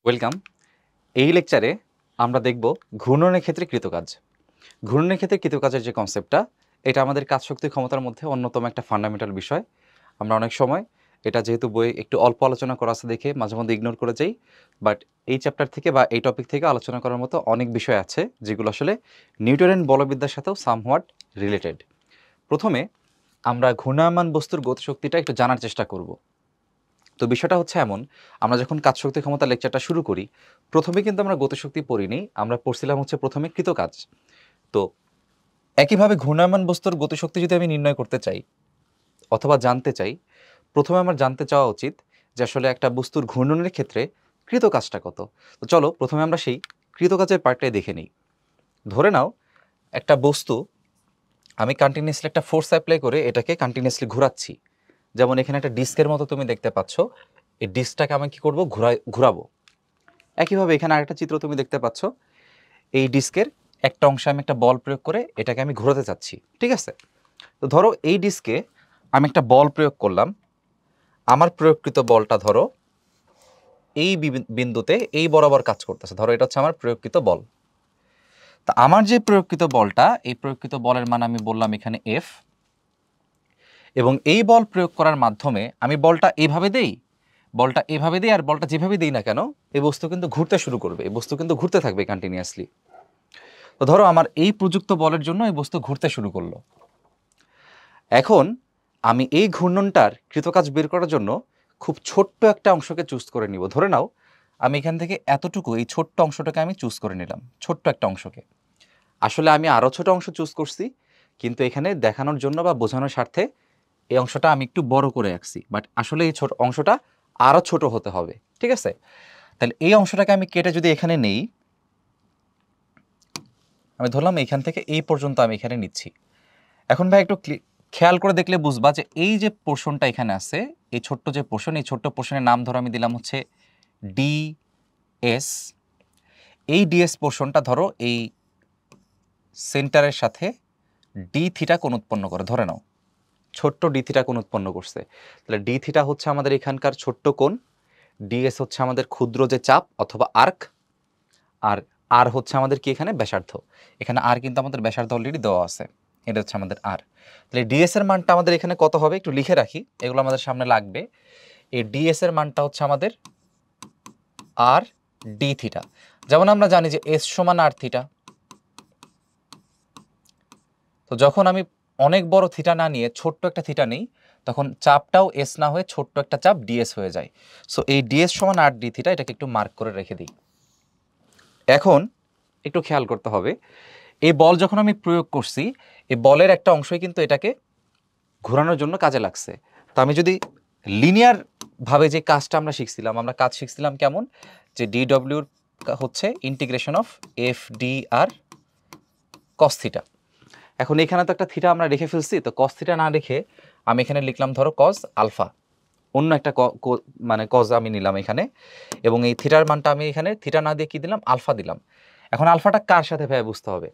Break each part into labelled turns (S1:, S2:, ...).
S1: Welcome. এই লেকচারে আমরা দেখব ঘূর্ণনের ক্ষেত্রে কৃতকাজ। ঘূর্ণনের ক্ষেত্রে কৃতকাজের যে কনসেপ্টটা, এটা আমাদের কাজ শক্তি ক্ষমতার মধ্যে অন্যতম একটা ফান্ডামেন্টাল বিষয়। আমরা অনেক সময় এটা যেহেতু বইয়ে একটু অল্প আলোচনা করা আছে দেখে মাঝে মধ্যে ইগনোর করে যাই, বাট এই চ্যাপ্টার থেকে বা এই টপিক থেকে আলোচনা করার মতো অনেক বিষয় আছে যেগুলো আসলে নিউটনের বলবিদ্যার সাথেও সামহোয়াট রিলেটেড। প্রথমে আমরা ঘূর্ণায়মান বস্তুর গতিশক্তিটা একটু জানার চেষ্টা করব। তো বিষয়টা হচ্ছে এমন, আমরা যখন কাজ শক্তি ক্ষমতা লেকচারটা শুরু করি, প্রথমে কিন্তু আমরা গতিশক্তি পড়িনি, আমরা পড়ছিলাম হচ্ছে প্রথমে কৃতকাজ। তো একইভাবে ঘূর্ণায়মান বস্তুর গতিশক্তি যদি আমি নির্ণয় করতে চাই অথবা জানতে চাই, প্রথমে আমার জানতে চাওয়া উচিত যে আসলে একটা বস্তুর ঘূর্ণনের ক্ষেত্রে কৃতকাজটা কত। তো চলো প্রথমে আমরা সেই কৃতকাজের পার্টটাই দেখে নিই। ধরে নাও একটা বস্তু আমি কন্টিনিউয়াসলি একটা ফোর্স অ্যাপ্লাই করে এটাকে কন্টিনিউয়াসলি ঘোরাচ্ছি। যেমন এখানে একটা ডিস্কের মতো তুমি দেখতে পাচ্ছ, এই ডিস্কটাকে আমি কি করব, ঘুরাবো। একইভাবে এখানে আরেকটা চিত্র তুমি দেখতে পাচ্ছ, এই ডিস্কের একটা অংশে আমি একটা বল প্রয়োগ করে এটাকে আমি ঘোরাতে চাচ্ছি, ঠিক আছে? তো ধরো এই ডিস্কে আমি একটা বল প্রয়োগ করলাম, আমার প্রয়োগকৃত বলটা ধরো এই বিন্দুতে এই বরাবর কাজ করতেছে, ধরো এটা হচ্ছে আমার প্রয়োগকৃত বল। তা আমার যে প্রয়োগকৃত বলটা, এই প্রয়োগকৃত বলের মান আমি বললাম এখানে এফ, এবং এই বল প্রয়োগ করার মাধ্যমে আমি বলটা এইভাবে দেই, আর বলটা যেভাবে দিই না কেন, এই বস্তু কিন্তু ঘুরতে শুরু করবে, এই বস্তু কিন্তু ঘুরতে থাকবে কন্টিনিউয়াসলি। তো ধরো আমার এই প্রযুক্ত বলের জন্য এই বস্তু ঘুরতে শুরু করলো। এখন আমি এই ঘূর্ণনটার কৃতকাজ বের করার জন্য খুব ছোট্ট একটা অংশকে চুজ করে নিব। ধরে নাও আমি এখান থেকে এতটুকু, এই ছোট্ট অংশটাকে আমি চুজ করে নিলাম, ছোট্ট একটা অংশকে। আসলে আমি আরও ছোট অংশ চুজ করছি, কিন্তু এখানে দেখানোর জন্য বা বোঝানোর স্বার্থে এই অংশটা আমি একটু বড় করে রাখছি, বাট আসলে এই ছোট অংশটা আরও ছোট হতে হবে, ঠিক আছে? তাহলে এই অংশটাকে আমি কেটে যদি এখানে নেই, আমি ধরলাম এইখান থেকে এই পর্যন্ত আমি এখানে নিচ্ছি। এখন ভাই একটু খেয়াল করে দেখলে বুঝবা যে এই যে পোর্শনটা এখানে আছে, এই ছোট্ট যে পোর্শন, এই ছোট্ট পোর্শনের নাম ধরো আমি দিলাম হচ্ছে ডিএস। এই ডিএস পোর্শনটা ধরো এই সেন্টারের সাথে ডি থিটা কোণ উৎপন্ন করে, ধরে নাও ছোট্ট ডি থিটা কোণ উৎপন্ন করছে। তাহলে ডি থিটা হচ্ছে আমাদের এখানকার ছোট্ট কোণ, ডিএস হচ্ছে আমাদের ক্ষুদ্র যে চাপ অথবা আর্ক, আর আর হচ্ছে আমাদের কি এখানে ব্যাসার্ধ। এখানে আর কিন্তু আমাদের ব্যাসার্ধ অলরেডি দেওয়া আছে, এটা হচ্ছে আমাদের আর। তাহলে ডিএস এর মানটা আমাদের এখানে কত হবে একটু লিখে রাখি, এগুলো আমাদের সামনে লাগবে। এই ডিএস এর মানটা হচ্ছে আমাদের আর ডি থিটা। যেমন আমরা জানি যে এস সমান আর থিটা। তো যখন আমি অনেক বড় থিটা না নিয়ে ছোট্ট একটা থিটা নিই, তখন চাপটাও এস না হয়ে ছোট্ট একটা চাপ ডিএস হয়ে যায়। সো এই ডিএস সমান আর ডি থিটা, এটাকে একটু মার্ক করে রেখে দিই। এখন একটু খেয়াল করতে হবে, এই বল যখন আমি প্রয়োগ করছি, এই বলের একটা অংশই কিন্তু এটাকে ঘোরানোর জন্য কাজে লাগছে। তো আমি যদি লিনিয়ার ভাবে যে কাজটা আমরা শিখছিলাম, আমরা কাজ শিখছিলাম কেমন, যে ডিডব্লিউর হচ্ছে integration of F D R cos theta. এখন এখানে তো একটা থিটা আমরা রেখে ফেলছি, তো কস থিটা না রেখে আমি এখানে লিখলাম ধরো কস আলফা, অন্য একটা মানে কজ আমি নিলাম এখানে, এবং এই থিটার মানটা আমি এখানে থিটা না দিয়ে কি দিলাম, আলফা দিলাম। এখন আলফাটা কার সাথে ভাবে বুঝতে হবে,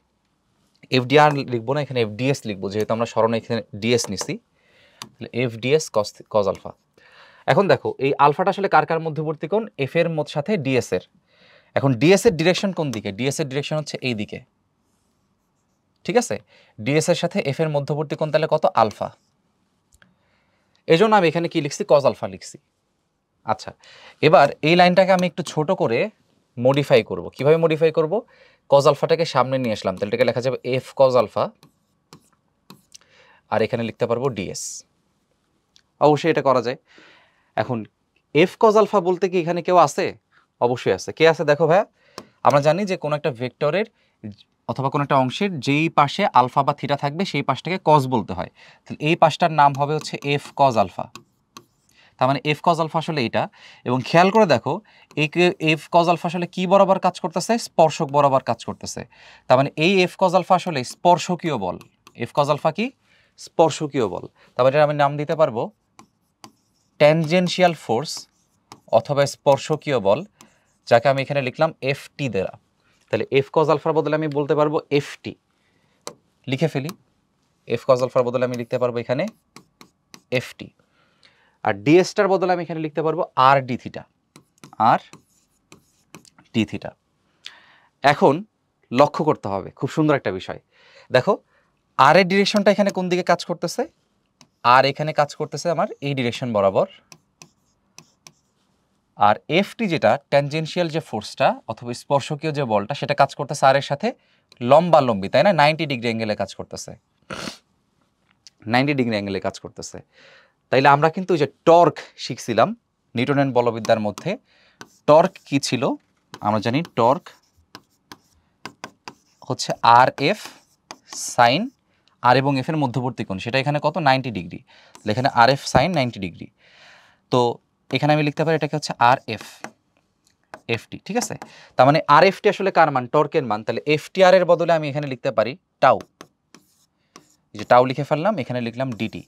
S1: এফডিআর লিখবো না, এখানে এফডিএস লিখবো, যেহেতু আমরা স্মরণে এখানে ডিএস নিছি। তাহলে এফডিএস কজ আলফা। এখন দেখো এই আলফাটা আসলে কার কার মধ্যবর্তী কোণ, এফ এর সাথে ডিএস এর। এখন ডিএস এর ডিরেকশন কোন দিকে, ডিএস এর ডিরেকশন হচ্ছে এই দিকে, ঠিক আছে? ডিএস এর সাথে এফ এর মধ্যবর্তী কোণ তাহলে কত, আলফা। এই জন্য আমি এখানে কি লিখছি, কজ আলফা লিখছি। আচ্ছা, এবার এই লাইনটাকে আমি একটু ছোট করে মডিফাই করব। কিভাবে মডিফাই করব, কজ আলফাটাকে সামনে নিয়ে আসলাম, তাহলে এটাকে লেখা যাবে এফ কজ আলফা, আর এখানে লিখতে পারবো ডিএস। অবশ্যই এটা করা যায়। এখন এফ কজ আলফা বলতে কি এখানে কেউ আছে? অবশ্যই আছে। কে আছে দেখো ভাইয়া, আমরা জানি যে কোনো একটা ভেক্টরের অথবা কোনো একটা অংশের যেই পাশে আলফা বা থিটা থাকবে সেই পাশটাকে কজ বলতে হয়। তাহলে এই পাশটার নাম হবে হচ্ছে এফ কজ আলফা। তার মানে এফ কজ আলফা আসলে এইটা। এবং খেয়াল করে দেখো এই এফ কজ আলফা আসলে কি বরাবর কাজ করতেছে, স্পর্শক বরাবর কাজ করতেছে। তার মানে এই এফ কজ আলফা আসলে স্পর্শকীয় বল। এফ কজ আলফা কি, স্পর্শকীয় বল। তার মানে আমি নাম দিতে পারবো ট্যানজেনশিয়াল ফোর্স অথবা স্পর্শকীয় বল, যাকে আমি এখানে লিখলাম এফ টি দ্বারা। তাহলে এফ কজ আলফার বদলে আমি বলতে পারবো এফ টি, লিখে ফেলি। এফ কজ আলফার বদলে আমি লিখতে পারবো এখানে এফ টি, আর ডিএসটার বদলে আমি এখানে লিখতে পারবো আর ডি থিটা, আর ডি থিটা। এখন লক্ষ্য করতে হবে খুব সুন্দর একটা বিষয়, দেখো আর এর ডিরেকশনটা এখানে কোন দিকে কাজ করতেছে, আর এখানে কাজ করতেছে আমার এই ডিরেকশন বরাবর, আর এফটি যেটা ট্যানজেনশিয়াল যে ফোর্সটা অথবা স্পর্শকীয় যে বলটা সেটা কাজ করতেছে আর এর সাথে লম্বালম্বি, তাই না, 90 ডিগ্রি অ্যাঙ্গেলে কাজ করতেছে, 90 ডিগ্রি অ্যাঙ্গেলে কাজ করতেছে। তাইলে আমরা কিন্তু ওই যে টর্ক শিখছিলাম নিউটনের বলবিদ্যার মধ্যে, টর্ক কি ছিল আমরা জানি, টর্ক হচ্ছে আর এফ সাইন আর এবং এফ এর মধ্যবর্তী কোণ, সেটা এখানে কত 90 ডিগ্রি, তাহলে এখানে আর এফ সাইন 90 ডিগ্রি। তো এখানে আমি লিখতে পারি এটাকে হচ্ছে আর এফ এফটি, ঠিক আছে। তার মানে আর এফটি আসলে কার মান, টর্কের মান, তাহলে এফটি আর এর বদলে আমি এখানে লিখতে পারি টাউ, এই যে টাউ লিখে ফেললাম, এখানে লিখলাম ডিটি।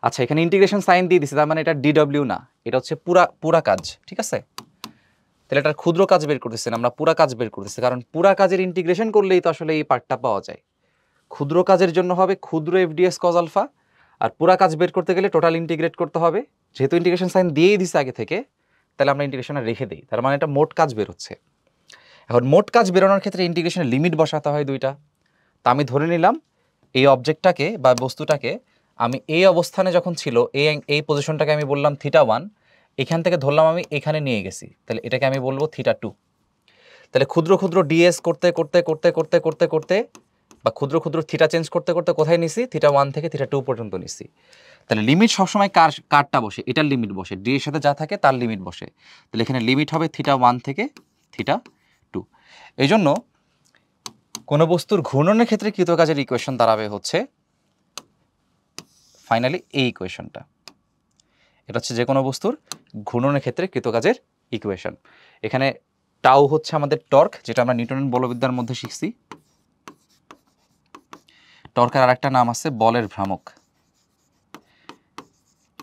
S1: আচ্ছা এখানে ইন্টিগ্রেশন সাইন দিয়ে দিছে, তার মানে এটা ডিডব্লিউ না, এটা হচ্ছে পুরা কাজ, ঠিক আছে। তাহলে এটার ক্ষুদ্র কাজ বের করতেছি না, আমরা পুরা কাজ বের করতেছি, কারণ পুরা কাজের ইন্টিগ্রেশন করলেই তো আসলে এই পার্টটা পাওয়া যায়। ক্ষুদ্র কাজের জন্য হবে ক্ষুদ্র এফডিএস কজ আলফা, আর পুরা কাজ বের করতে গেলে টোটাল ইন্টিগ্রেট করতে হবে। যেহেতু ইন্টিগ্রেশন সাইন দিয়েই দিছে আগে থেকে, তাহলে আমরা ইন্টিগ্রেশনে রেখে দিই, তার মানে এটা মোট কাজ বের হচ্ছে। এখন মোট কাজ বেরোনোর ক্ষেত্রে ইন্টিগ্রেশনের লিমিট বসাতে হয় দুইটা। তা আমি ধরে নিলাম এই অবজেক্টটাকে বা বস্তুটাকে আমি এই অবস্থানে যখন ছিল এই পজিশনটাকে আমি বললাম থিটা 1, এখান থেকে ধরলাম আমি এখানে নিয়ে গেছি, তাহলে এটাকে আমি বলবো থিটা 2। তাহলে ক্ষুদ্র ক্ষুদ্র ডিএস করতে করতে করতে করতে করতে করতে বা ক্ষুদ্র ক্ষুদ্র থিটা চেঞ্জ করতে করতে কোথায় নিছি, থিটা 1 থেকে থিটা 2 পর্যন্ত নিছি। তাহলে লিমিট সবসময় কারটা বসে, এটার লিমিট বসে, ডি এর সাথে যা থাকে তার লিমিট বসে, তাহলে এখানে লিমিট হবে থিটা 1 থেকে থিটা 2। এই জন্য কোনো বস্তুর ঘূর্ণনের ক্ষেত্রে কৃতকাজের ইকুয়েশন দাঁড়াবে হচ্ছে ফাইনালি এই ইকুয়েশনটা। এটা হচ্ছে যে কোনো বস্তুর ঘূর্ণনের ক্ষেত্রে কৃতকাজের ইকুয়েশন। এখানে টাউ হচ্ছে আমাদের টর্ক, যেটা আমরা নিউটনের বলবিদ্যার মধ্যে শিখছি। টর্কের আরেকটা নাম আছে বলের ভ্রামক।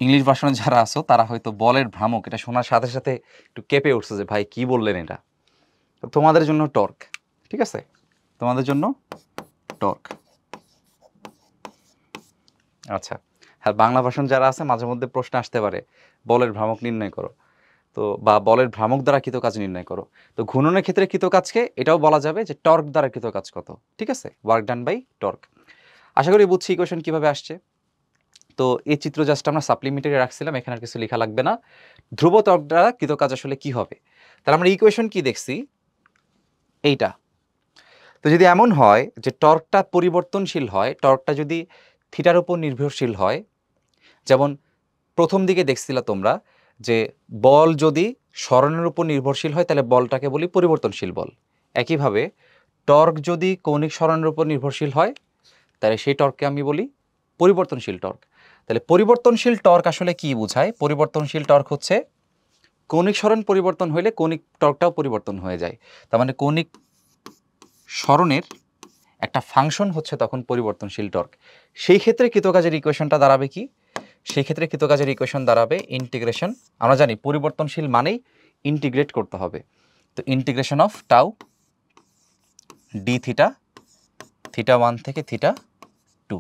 S1: ইংলিশ ভার্সনে যারা আছো তারা হয়তো বলের ভ্রামক এটা শোনার সাথে সাথে একটু কেঁপে উঠছে যে ভাই কি বললেন এটা। তো তোমাদের জন্য টর্ক, ঠিক আছে, তোমাদের জন্য টর্ক। আচ্ছা হ্যাঁ, বাংলা ভাষণ যারা আছে মাঝে মধ্যে প্রশ্ন আসতে পারে বলের ভ্রামক নির্ণয় করো, তো বা বলের ভ্রামক দ্বারা কৃতকাজ নির্ণয় করো। তো ঘূর্ণনের ক্ষেত্রে কৃতকাজকে এটাও বলা যাবে যে টর্ক দ্বারা কৃতকাজ কত, ঠিক আছে, ওয়ার্ক ডান বাই টর্ক। আশা করি বুঝছি ইকুয়েশন কিভাবে আসছে। তো এই চিত্র জাস্ট আমরা সাপ্লিমেন্টারি রাখছিলাম, এখানে আর কিছু লেখা লাগবে না। ধ্রুব টর্ক দ্বারা কৃতকাজ আসলে কি হবে, তাহলে আমরা ইকুয়েশন কি দেখছি এইটা। তো যদি এমন হয় যে টর্কটা পরিবর্তনশীল হয়, টর্কটা যদি থিটার উপর নির্ভরশীল হয়, যেমন প্রথম দিকে দেখছিলা তোমরা যে বল যদি সরণের উপর নির্ভরশীল হয় তাহলে বলটাকে বলি পরিবর্তনশীল বল। একইভাবে টর্ক যদি কৌণিক সরণের উপর নির্ভরশীল হয় তাহলে সেই টর্ককে আমি বলি পরিবর্তনশীল টর্ক। তাহলে পরিবর্তনশীল টর্ক আসলে কি বোঝায়, পরিবর্তনশীল টর্ক হচ্ছে কৌণিক সরণ পরিবর্তন হলে কৌণিক টর্কটাও পরিবর্তন হয়ে যায়। তার মানে কৌণিক সরণের একটা ফাংশন হচ্ছে তখন পরিবর্তনশীল টর্ক। সেই ক্ষেত্রে কৃতকাজের ইকুয়েশনটা দাঁড়াবে কি, সেই ক্ষেত্রে কৃতকাজের ইকুয়েশন দাঁড়াবে ইন্টিগ্রেশন, আমরা জানি পরিবর্তনশীল মানেই ইন্টিগ্রেট করতে হবে, তো integration of tau D theta 1 থেকে থিটা 2।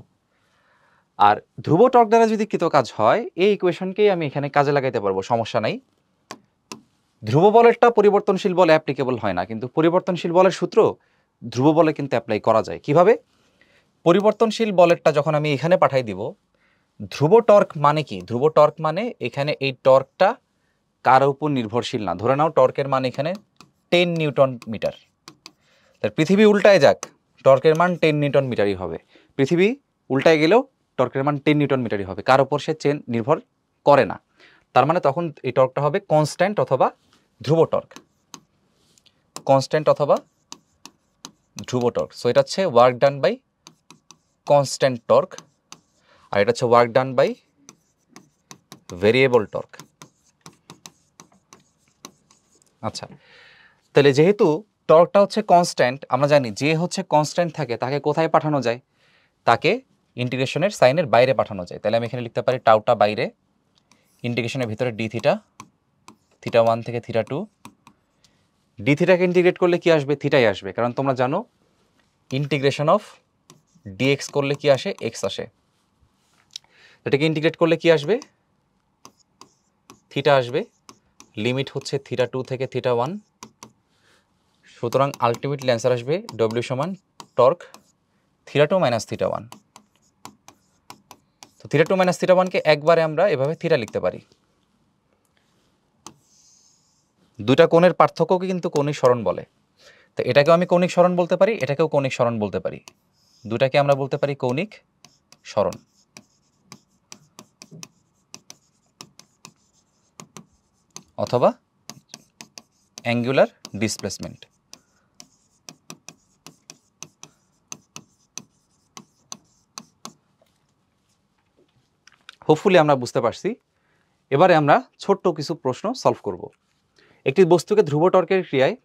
S1: আর ধ্রুব টর্ক দ্বারা যদি কৃতকাজ হয় এই ইকুয়েশনকেই আমি এখানে কাজে লাগাইতে পারবো, সমস্যা নাই। ধ্রুব বলেরটা পরিবর্তনশীল বলে অ্যাপ্লিকেবল হয় না, কিন্তু পরিবর্তনশীল বলের সূত্র ধ্রুব বলে কিন্তু অ্যাপ্লাই করা যায়। কিভাবে, পরিবর্তনশীল বলেরটা যখন আমি এখানে পাঠাই দিব, ধ্রুব টর্ক মানে কি, ধ্রুব টর্ক মানে এখানে এই টর্কটা কার উপর নির্ভরশীল না। ধরে নাও টর্কের মান এখানে 10 নিউটন মিটার, তার পৃথিবী উল্টায় যাক টর্কের মান 10 নিউটন মিটারই হবে, পৃথিবী উল্টায় গেলেও টর্কের মান 10 নিউটন মিটারই হবে, কার উপর সে চেন নির্ভর করে না। তার মানে তখন এই টর্কটা হবে কনস্ট্যান্ট অথবা ধ্রুব টর্ক, কনস্ট্যান্ট অথবা ধ্রুব টর্ক। সো এটা হচ্ছে work done by constant torque, আর এটা হচ্ছে work done by variable torque. আচ্ছা তাহলে যেহেতু টর্কটা হচ্ছে কনস্ট্যান্ট, আমরা জানি যে হচ্ছে কনস্ট্যান্ট থাকে তাকে কোথায় পাঠানো যায়, তাকে ইন্টিগ্রেশনের সাইনের বাইরে পাঠানো যায়। তাহলে আমি এখানে লিখতে পারি টাউটা বাইরে, ইন্টিগ্রেশনের ভিতরে ডি থিটা 1 থেকে থিটা 2। ডি থিটাকে ইন্টিগ্রেট করলে কি আসবে, থিটাই আসবে, কারণ তোমরা জানো ইন্টিগ্রেশন অফ ডিএক্স করলে কি আসে, এক্স আসে। এটাকে ইন্টিগ্রেট করলে কি আসবে, থিটা আসবে, লিমিট হচ্ছে থিটা 2 থেকে থিটা 1, সুতরাং আলটিমেটলি অ্যান্সার আসবে ডব্লিউ সমান টর্ক থিটা 2 মাইনাস থিটা 1। তো থিটা 2 মাইনাস থিটা 1কে একবারে আমরা এভাবে থিটা লিখতে পারি। দুটা কোণের পার্থক্যকে কিন্তু কৌণিক সরণ বলে। তো এটাকেও আমি কৌণিক সরণ বলতে পারি, এটাকেও কৌণিক সরণ বলতে পারি। দুটাকে আমরা বলতে পারি কৌণিক সরণ অথবা অ্যাঙ্গুলার ডিসপ্লেসমেন্ট। হোপফুলি আমরা বুঝতে পারছি। এবারে আমরা ছোট্ট কিছু প্রশ্ন সলভ করব। একটি বস্তুকে ধ্রুব টর্কের ক্রিয়ায়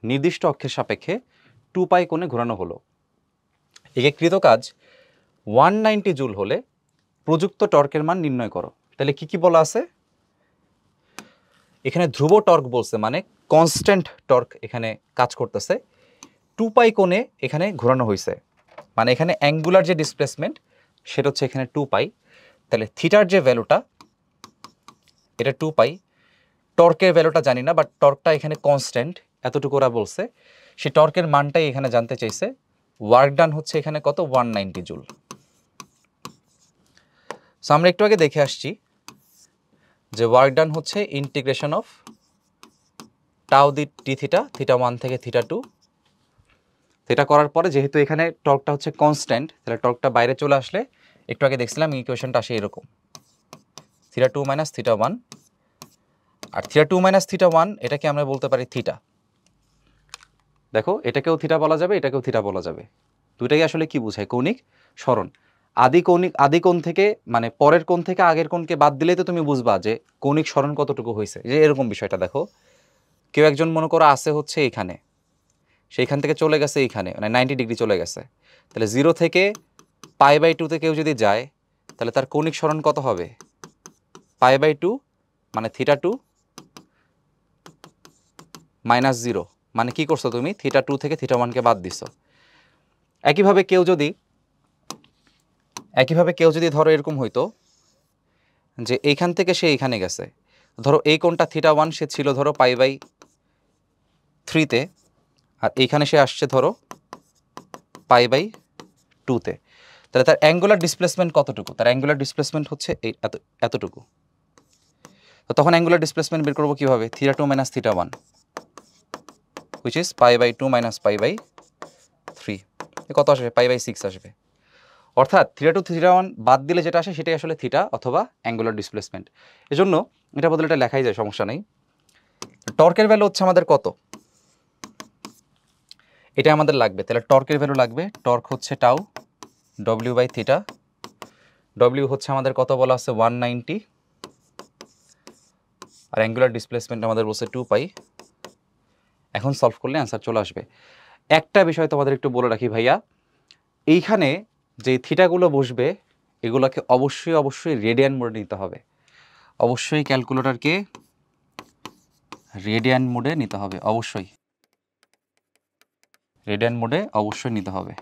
S1: নির্দিষ্ট অক্ষের সাপেক্ষে 2 পাই কোণে ঘোরানো হলো। একে কৃত কাজ 190 জুল হলে প্রযুক্ত টর্কের মান নির্ণয় করো। তাহলে কি কি বলা আছে এখানে? ধ্রুব টর্ক বলছে মানে কনস্ট্যান্ট টর্ক এখানে কাজ করতেছে। 2 পাই কোণে এখানে ঘোরানো হয়েছে, মানে এখানে অ্যাঙ্গুলার যে ডিসপ্লেসমেন্ট সেটা হচ্ছে এখানে 2 পাই। তাহলে থিটার যে ভ্যালুটা এটা 2 পাই, টর্কের ভ্যালুটা জানি না, বাট টর্কটা এখানে কনস্ট্যান্ট এতটুকু ওরা বলছে। সে টর্কের মানটাই এখানে জানতে চাইছে। ওয়ার্ক ডান হচ্ছে এখানে কত? 190 জুল। সো আমরা একটু আগে দেখে আসছি যে ওয়ার্ক ডান হচ্ছে integration of tau D theta, theta 1 থেকে থিটা 2। থিটা করার পরে যেহেতু এখানে টর্কটা হচ্ছে কনস্ট্যান্ট, তাহলে টর্কটা বাইরে চলে আসলে একটু আগে দেখছিলাম ইকুয়েশনটা আসে এরকম, থিটা 2 মাইনাস থিটা 1। আর থিটা 2 মাইনাস থিটা 1 এটাকে আমরা বলতে পারি থিটা। দেখো এটাকেও থিটা বলা যাবে, এটাকেও থিটা বলা যাবে। দুটাই আসলে কি বোঝায়? কৌণিক সরণ। আদি কোণ থেকে মানে পরের কোণ থেকে আগের কোণকে বাদ দিলেই তো তুমি বুঝবা যে কৌণিক সরণ কতটুকু হয়েছে। যে এরকম বিষয়টা দেখো, কেউ একজন মনে করো আছে হচ্ছে এইখানে, সেইখান থেকে চলে গেছে এইখানে, মানে 90 ডিগ্রি চলে গেছে। তাহলে 0 থেকে π/2 তে কেউ যদি যায় তাহলে তার কৌণিক সরণ কত হবে? π/2 মানে থিটা 2 মাইনাস 0, মানে কি করছো তুমি? থিটা 2 থেকে থিটা 1কে বাদ দিছো। একইভাবে কেউ যদি ধরো এরকম হইতো যে এইখান থেকে সে এইখানে গেছে, ধরো এই কোণটা থিটা 1 সে ছিল ধরো π/3-তে, আর এইখানে সে আসছে ধরো π/2-তে। তাহলে তার অ্যাঙ্গুলার ডিসপ্লেসমেন্ট কতটুকু? তার অ্যাঙ্গুলার ডিসপ্লেসমেন্ট হচ্ছে এই এতটুকু। তো তখন অ্যাঙ্গুলার ডিসপ্লেসমেন্ট বের করবো কীভাবে? Theta 2 minus theta 1 which is π/2 minus π/3। কত আসবে? π/6 আসবে। অর্থাৎ থিটা 2 থিটা 1 বাদ দিলে যেটা আসে সেটাই আসলে থিটা অথবা অ্যাঙ্গুলার ডিসপ্লেসমেন্ট। এজন্য এটা বদলে এটা লেখাই যায়, সমস্যা নেই। টর্কের ভ্যালু হচ্ছে আমাদের কত? এটা আমাদের লাগবে। তাহলে টর্কের ভ্যালু লাগবে, টর্ক হচ্ছে টাউ w/থিটা। ডব্লিউ হচ্ছে আমাদের কত বলা আছে? 190। আর অ্যাঙ্গুলার ডিসপ্লেসমেন্ট আমাদের বলছে 2 পাই। এখন সলভ করলে অ্যান্সার চলে আসবে। একটা বিষয় তোমাদের একটু বলে রাখি ভাইয়া, এইখানে যে থিটাগুলো বসবে এগুলোকে অবশ্যই রেডিয়ান মোডে নিতে হবে। অবশ্যই ক্যালকুলেটরকে রেডিয়ান মোডে নিতে হবে, অবশ্যই রেডিয়ান মোডে অবশ্যই নিতে হবে।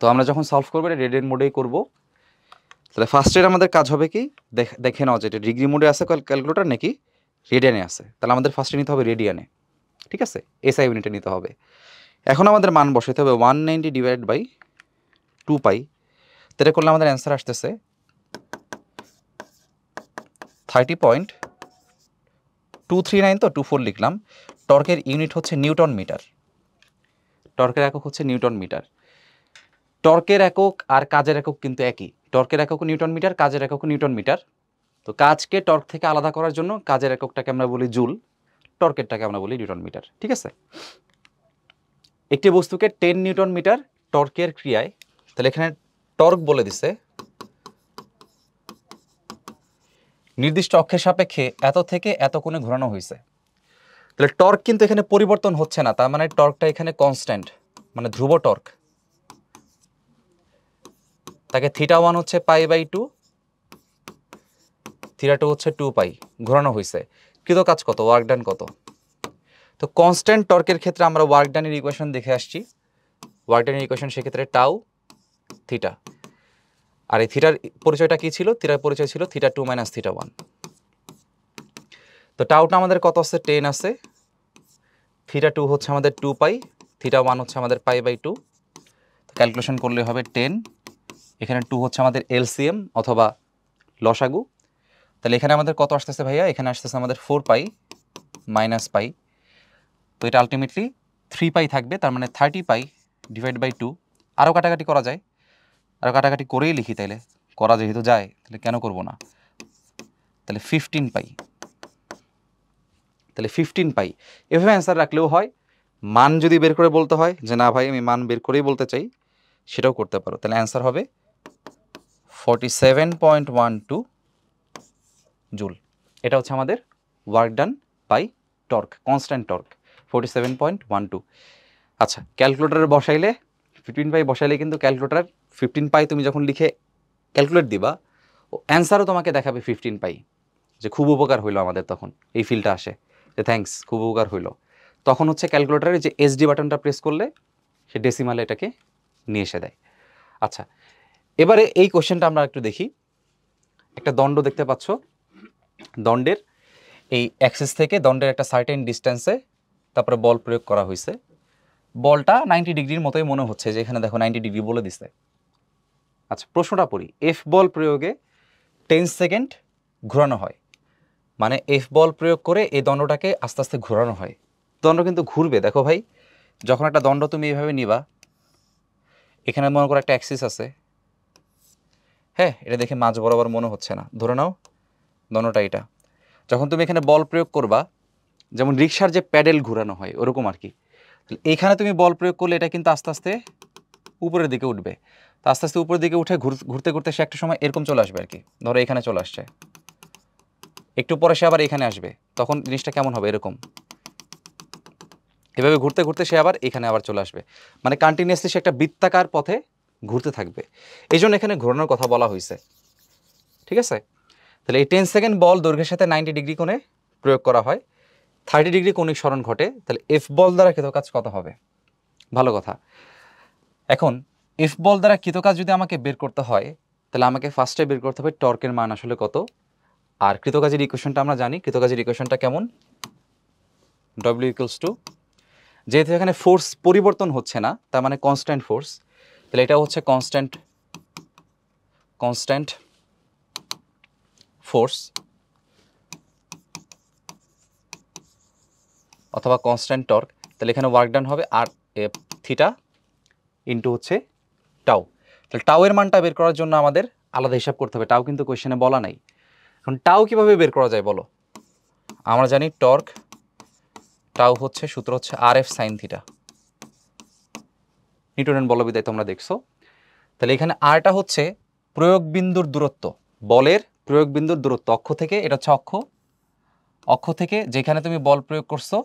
S1: তো আমরা যখন সলভ করবো এটা রেডিয়ান মোডেই করব। তাহলে ফার্স্টের আমাদের কাজ হবে কি, দেখে নাও যে এটা ডিগ্রি মোডে আছে ক্যালকুলেটর নাকি রেডিয়ানে আছে। তাহলে আমাদের ফার্স্টে নিতে হবে রেডিয়ানে, ঠিক আছে? এসআই ইউনিটে নিতে হবে। এখন আমাদের মান বসাতে হবে 190 ডিভাইডেড বাই 2 পাই। এটা করলে আমাদের অ্যান্সার আসতেছে 30.239, তো 24 লিখলাম। টর্কের ইউনিট হচ্ছে নিউটন মিটার। টর্কের একক হচ্ছে নিউটন মিটার। টর্কের একক আর কাজের একক কিন্তু একই। টর্কের একক নিউটন মিটার, কাজের একক নিউটন মিটার। তো কাজকে টর্ক থেকে আলাদা করার জন্য কাজের এককটাকে আমরা বলি জুল, টর্কেরটাকে আমরা বলি নিউটন মিটার, ঠিক আছে? একটি বস্তুকে 10 নিউটন মিটার টর্কের ক্রিয়ায়, তাহলে এখানে টর্ক বলে দিছে নির্দিষ্ট অক্ষের সাপেক্ষে এত থেকে এত কোণে ঘোরানো হয়েছে। তাহলে টর্ক কিন্তু এখানে পরিবর্তন হচ্ছে না, তার মানে টর্কটা এখানে কনস্ট্যান্ট, মানে ধ্রুব টর্ক। তাকে থিটা 1 হচ্ছে π/2, থিটা 2 হচ্ছে 2 পাই, ঘোরানো হয়েছে। কৃত কাজ কত? ওয়ার্ক ডান কত? তো কনস্ট্যান্ট টর্কের ক্ষেত্রে আমরা ওয়ার্ক ডানের ইকুয়েশন দেখে আসছি। ওয়ার্ক ডানের ইকুয়েশন সেক্ষেত্রে টাউ থিটা। আর এই থিটার পরিচয়টা কি ছিল? থিটার পরিচয় ছিল থিটা 2 মাইনাস থিটা 1। তো টাউটা আমাদের কত আছে 10 আছে, থিটা 2 হচ্ছে আমাদের 2 পাই, থিটা 1 হচ্ছে আমাদের পাই বাই 2। ক্যালকুলেশন করলে হবে 10, এখানে 2 হচ্ছে আমাদের এলসিএম অথবা লসাগু। তাহলে এখানে আমাদের কত আসতেছে ভাইয়া, এখানে আসতেছে আমাদের 4 পাই মাইনাস পাই। তো এটা আলটিমেটলি 3 পাই থাকবে, তার মানে 30 পাই ডিভাইড বাই 2। আরও কাটাকাটি করা যায়, আরও কাটাকাটি করেই লিখি, তাইলে করা যেহেতু যায় তাহলে কেন করব না। তাহলে 15 পাই, তাহলে 15 পাই। এভাবে অ্যান্সার রাখলেও হয়। মান যদি বের করে বলতে হয় যে না ভাই আমি মান বের করেই বলতে চাই, সেটাও করতে পারো। তাহলে অ্যান্সার হবে 47.12 জুল। এটা হচ্ছে আমাদের work done by torque, constant torque 47.12। আচ্ছা, ক্যালকুলেটারে বসাইলে 15 পাই বসাইলে কিন্তু ক্যালকুলেটার 15 পাই তুমি যখন লিখে ক্যালকুলেট দিবা, ও অ্যান্সারও তোমাকে দেখাবে 15 পাই, যে খুব উপকার হইলো আমাদের, তখন এই ফিলটা আসে যে থ্যাঙ্কস, খুব উপকার হইলো। তখন হচ্ছে ক্যালকুলেটারে যে এসডি বাটনটা প্রেস করলে সে ডেসিমালে এটাকে নিয়ে এসে দেয়। আচ্ছা, এবারে এই কোশ্চেনটা আমরা একটু দেখি। একটা দণ্ড দেখতে পাচ্ছ, দণ্ডের এই অ্যাক্সিস থেকে দণ্ডের একটা সার্টেন ডিস্টেন্সে তারপরে বল প্রয়োগ করা হয়েছে। বলটা 90 ডিগ্রির মতোই মনে হচ্ছে, যে এখানে দেখো 90 ডিগ্রি বলে দিছে। আচ্ছা, প্রশ্নটা পড়ি। এফ বল প্রয়োগে 10 সেকেন্ড ঘোরানো হয়, মানে এফ বল প্রয়োগ করে এই দণ্ডটাকে আস্তে আস্তে ঘোরানো হয়। দণ্ড কিন্তু ঘুরবে, দেখো ভাই, যখন একটা দণ্ড তুমি এইভাবে নিবা, এখানে মনে করো একটা অ্যাক্সিস আছে, হ্যাঁ, এটা দেখে মাঝ বরাবর মনে হচ্ছে না, ধরে নাও দণ্ডটা এটা। যখন তুমি এখানে বল প্রয়োগ করবা, যেমন রিক্সার যে প্যাডেল ঘোরানো হয় ওরকম আর কি, এইখানে তুমি বল প্রয়োগ করলে এটা কিন্তু আস্তে আস্তে উপরের দিকে উঠবে। তো আস্তে আস্তে উপরের দিকে উঠে ঘুরতে ঘুরতে সে একটা সময় এরকম চলে আসবে আর কি, ধরো এখানে চলে আসছে, একটু পরে সে আবার এখানে আসবে, তখন জিনিসটা কেমন হবে, এরকম এভাবে ঘুরতে ঘুরতে সে আবার এখানে আবার চলে আসবে, মানে কন্টিনিউয়াসলি সে একটা বৃত্তাকার পথে ঘুরতে থাকবে। এই জন্য এখানে ঘোরানোর কথা বলা হয়েছে, ঠিক আছে। তাহলে এই 10 সেকেন্ড বল দৈর্ঘ্যের সাথে 90 ডিগ্রি কোণে প্রয়োগ করা হয়, 30 ডিগ্রি কৌণিক সরণ ঘটে। তাহলে এফ বল দ্বারা কৃতকাজ কত হবে? ভালো কথা। এখন এফ বল দ্বারা কৃতকাজ যদি আমাকে বের করতে হয়, তাহলে আমাকে ফার্স্টে বের করতে হবে টর্কের মান আসলে কত। আর কৃতকাজের ইকুয়েশনটা আমরা জানি, কৃতকাজের ইকুয়েশনটা কেমন, ডব্লিউ ইকুয়ালস টু, যেহেতু এখানে ফোর্স পরিবর্তন হচ্ছে না, তার মানে কনস্ট্যান্ট ফোর্স, তাহলে এটা হচ্ছে কনস্ট্যান্ট ফোর্স অথবা কনস্ট্যান্ট টর্ক। তাহলে এখানে ওয়ার্ক ডান হবে আর এফ থিটা ইন্টু হচ্ছে টাউ। তাহলে টাউয়ের মানটা বের করার জন্য আমাদের আলাদা হিসাব করতে হবে, টাউ কিন্তু কোয়েশ্চেনে বলা নাই। এখন টাউ কিভাবে বের করা যায় বলো? আমরা জানি টর্ক টাউ হচ্ছে, সূত্র হচ্ছে আর এফ সাইন থিটা, নিউটনের বলবিদ্যায় তোমরা দেখছো। তাহলে এখানে আরটা হচ্ছে প্রয়োগ বিন্দুর দূরত্ব, বলের প্রয়োগ বিন্দুর দূরত্ব অক্ষ থেকে, এটা হচ্ছে অক্ষ থেকে যেখানে তুমি বল প্রয়োগ করছো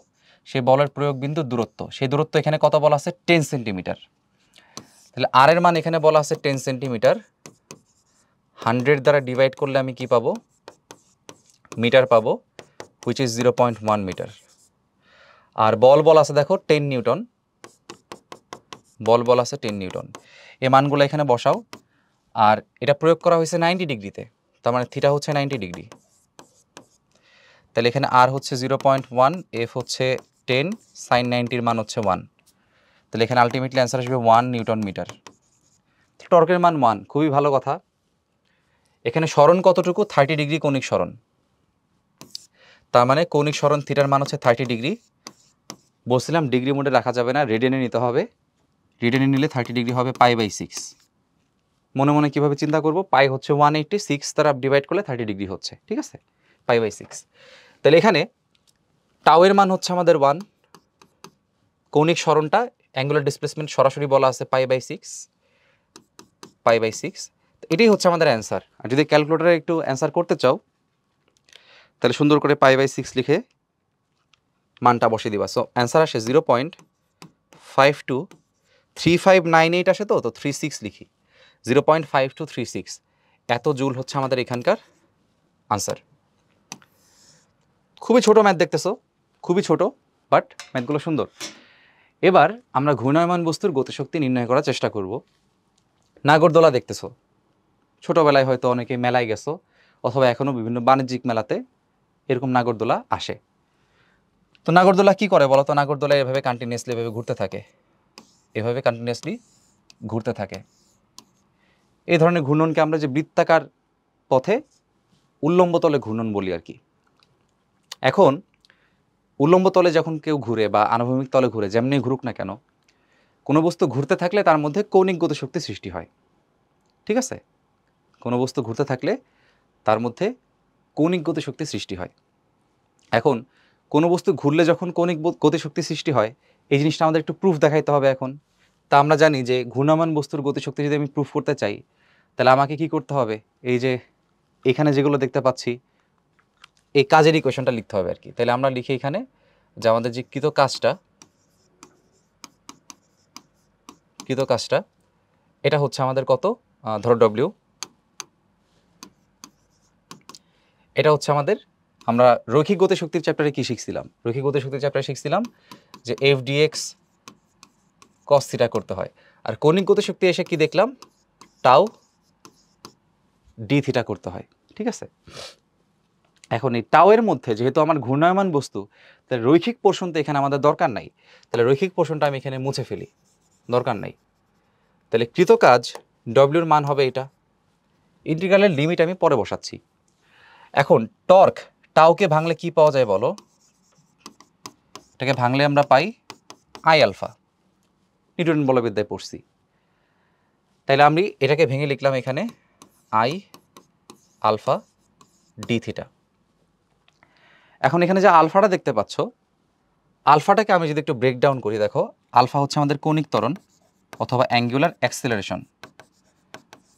S1: সেই বলের প্রয়োগ বিন্দুর দূরত্ব, সেই দূরত্ব এখানে কত বলা আছে, 10 সেন্টিমিটার। তাহলে আর এর মান এখানে বলা আছে 10 সেন্টিমিটার, 100 দ্বারা ডিভাইড করলে আমি কি পাবো, মিটার পাবো, হুইচ ইজ 0.1 মিটার। আর বল আছে দেখো 10 নিউটন, বল আছে 10 নিউটন। এই মানগুলো এখানে বসাও। আর এটা প্রয়োগ করা হয়েছে 90 ডিগ্রিতে, তার মানে থিটা হচ্ছে 90 ডিগ্রি। তাহলে এখানে আর হচ্ছে 0.1, এফ হচ্ছে 10, সাইন 90-র মান হচ্ছে 1। তাহলে এখানে আলটিমেটলি অ্যান্সার আসবে 1 নিউটন মিটার। টর্কের মান 1, খুবই ভালো কথা। এখানে সরণ কতটুকু, 30 ডিগ্রি কৌণিক সরণ, তার মানে কৌণিক সরণ থিটার মান হচ্ছে 30 ডিগ্রি। বলছিলাম ডিগ্রি মোডে রাখা যাবে না, রেডিয়ানে নিতে হবে, রেডিয়ানে নিলে 30 ডিগ্রি হবে পাই বাই 6। মনে মনে কীভাবে চিন্তা করব, পাই হচ্ছে 186, তারা ডিভাইড করলে 30 ডিগ্রি হচ্ছে, ঠিক আছে, পাই বাই 6। তাহলে এখানে টাউয়ের মান হচ্ছে আমাদের 1, কৌণিক সরণটা অ্যাঙ্গুলার ডিসপ্লেসমেন্ট সরাসরি বলা আছে পাই বাই 6। এটাই হচ্ছে আমাদের অ্যান্সার। আর যদি ক্যালকুলেটারে একটু অ্যান্সার করতে চাও, তাহলে সুন্দর করে পাই বাই 6 লিখে মানটা বসিয়ে দিবা। সো অ্যান্সার আসে 0.523598 আসে, তো 36 লিখি, 0.5236, এত জুল হচ্ছে আমাদের এখানকার আনসার। খুবই ছোট ম্যাথ দেখতেছো, খুবই ছোট, বাট ম্যাথগুলো সুন্দর। এবার আমরা ঘূর্ণায়মান বস্তুর গতিশক্তি নির্ণয় করার চেষ্টা করব। নাগরদোলা দেখতেছো, ছোটোবেলায় হয়তো অনেকে মেলায় গেছো, অথবা এখনও বিভিন্ন বাণিজ্যিক মেলাতে এরকম নাগরদোলা আসে। তো নাগরদোলা কি করে বলো তো? নাগরদোলা এভাবে কন্টিনিউয়াসলি এভাবে ঘুরতে থাকে, এভাবে কন্টিনিউয়াসলি ঘুরতে থাকে। এই ধরনের ঘূর্ণনকে আমরা যে বৃত্তাকার পথে উল্লম্ব তলে ঘূর্ণন বলি আর কি। এখন উল্লম্ব তলে যখন কেউ ঘুরে বা আনুভূমিক তলে ঘুরে, যেমনি ঘুরুক না কেন, কোনো বস্তু ঘুরতে থাকলে তার মধ্যে কৌণিক গতিশক্তি সৃষ্টি হয়। ঠিক আছে? কোনো বস্তু ঘুরতে থাকলে তার মধ্যে কৌণিক গতিশক্তি সৃষ্টি হয়। এখন কোনো বস্তু ঘুরলে যখন কৌণিক গতিশক্তি সৃষ্টি হয়, এই জিনিসটা আমাদের একটু প্রুফ দেখাইতে হবে এখন। তা আমরা জানি যে ঘূর্ণায়মান বস্তুর গতিশক্তি যদি আমি প্রুফ করতে চাই, তাহলে আমাকে কি করতে হবে? এই যে এখানে যেগুলো দেখতে পাচ্ছি, এই কাজের ইকুয়েশনটা লিখতে হবে আর কি। তাহলে আমরা লিখি এখানে যে আমাদের যে কৃত কাজটা এটা হচ্ছে আমাদের কত, ধরো ডব্লিউ, এটা হচ্ছে আমাদের, আমরা রৈখিক গতিশক্তির চ্যাপ্টারে কি শিখছিলাম? রৈখিক গতিশক্তির চ্যাপ্টারে শিখছিলাম যে এফ ডিএক্স কস থিটা করতে হয়। আর কৌণিক গতিশক্তি এসে কি দেখলাম? টাউ ডি থিটা করতে হয়। ঠিক আছে? এখন এই টাওয়ের মধ্যে যেহেতু আমার ঘূর্ণায়মান বস্তু, তাহলে রৈখিক পোর্শন তো এখানে আমাদের দরকার নাই। তাহলে রৈখিক পোর্শনটা আমি এখানে মুছে ফেলি, দরকার নাই। তাহলে কৃতকাজ ডব্লিউর মান হবে এটা। ইন্টিগ্রালের লিমিট আমি পরে বসাচ্ছি। এখন টর্ক টাউকে ভাঙলে কি পাওয়া যায় বলো? এটাকে ভাঙলে আমরা পাই আই আলফা, নিউটন বলবিদ্যায় পড়ছি। তাইলে আমি এটাকে ভেঙে লিখলাম এখানে আই আলফা ডি থিটা। এখন এখানে যে আলফাটা দেখতে পাচ্ছ, আলফাটাকে আমি যদি একটু ব্রেকডাউন করি, দেখো আলফা হচ্ছে আমাদের কৌণিক ত্বরণ অথবা অ্যাঙ্গুলার অ্যাক্সেলারেশন।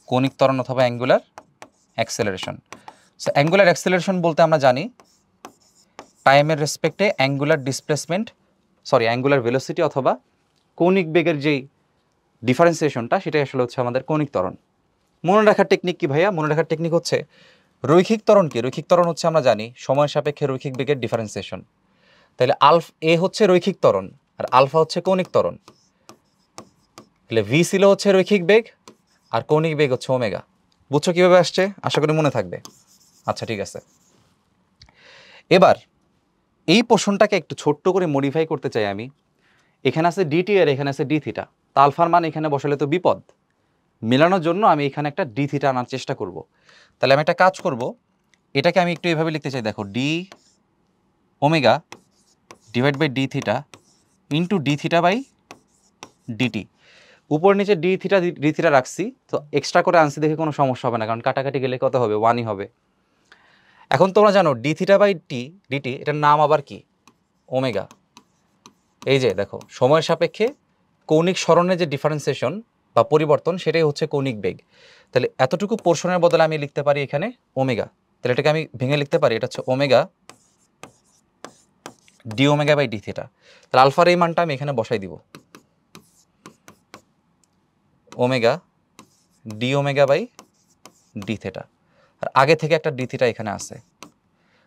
S1: কৌণিক ত্বরণ অথবা angular acceleration. So angular acceleration বলতে আমরা জানি টাইমের রেসপেক্টে অ্যাঙ্গুলার ডিসপ্লেসমেন্ট, অ্যাঙ্গুলার ভেলোসিটি অথবা কৌণিক বেগের যেই ডিফারেন্সিয়েশনটা, সেটাই আসলে হচ্ছে আমাদের কৌণিক ত্বরণ। মনে রাখার টেকনিক কি ভাইয়া? মনে রাখার টেকনিক হচ্ছে রৈখিক ত্বরণ কি? রৈখিক ত্বরণ হচ্ছে আমরা জানি সময় সাপেক্ষে রৈখিক বেগের ডিফারেন্সিয়েশন। তাহলে এ হচ্ছে রৈখিক ত্বরণ আর আলফা হচ্ছে কৌণিক ত্বরণ। তাহলে ভি ছিল হচ্ছে রৈখিক বেগ আর কৌণিক বেগ হচ্ছে ওমেগা। বুঝছো কিভাবে আসছে? আশা করি মনে থাকবে। আচ্ছা ঠিক আছে। এবার এই পোর্শনটাকে একটু ছোট্ট করে মডিফাই করতে চাই আমি। এখানে আছে ডিটি আর এখানে আছে ডি থিটা। তা আলফার মান এখানে বসালে তো বিপদ। মেলানোর জন্য আমি এখানে একটা ডি থিটা আনার চেষ্টা করব। তাহলে আমি একটা কাজ করব, এটাকে আমি একটু এভাবে লিখতে চাই, দেখো D omega divide by D theta into D theta by D T. উপর নিচে ডি থিটা রাখছি, তো এক্সট্রা করে আনছি দেখে কোনো সমস্যা হবে না, কারণ কাটাকাটি গেলে কত হবে? 1ই হবে। এখন তোমরা জানো ডি থিটা বাই ডিটি এটার নাম আবার কি? ওমেগা। এই যে দেখো সময়ের সাপেক্ষে কৌণিক সরণের যে ডিফারেন্সিয়েশন বা পরিবর্তন, সেটাই হচ্ছে কৌণিক বেগ। তাহলে এতটুকু পোর্শনের বদলে আমি লিখতে পারি এখানে ওমেগা। তাহলে এটাকে আমি ভেঙে লিখতে পারি, এটা হচ্ছে omega d omega by D theta. তাহলে আলফার এই মানটা আমি এখানে বসাই দিব, omega d omega by D theta. আর আগে থেকে একটা ডি থিটা এখানে আছে,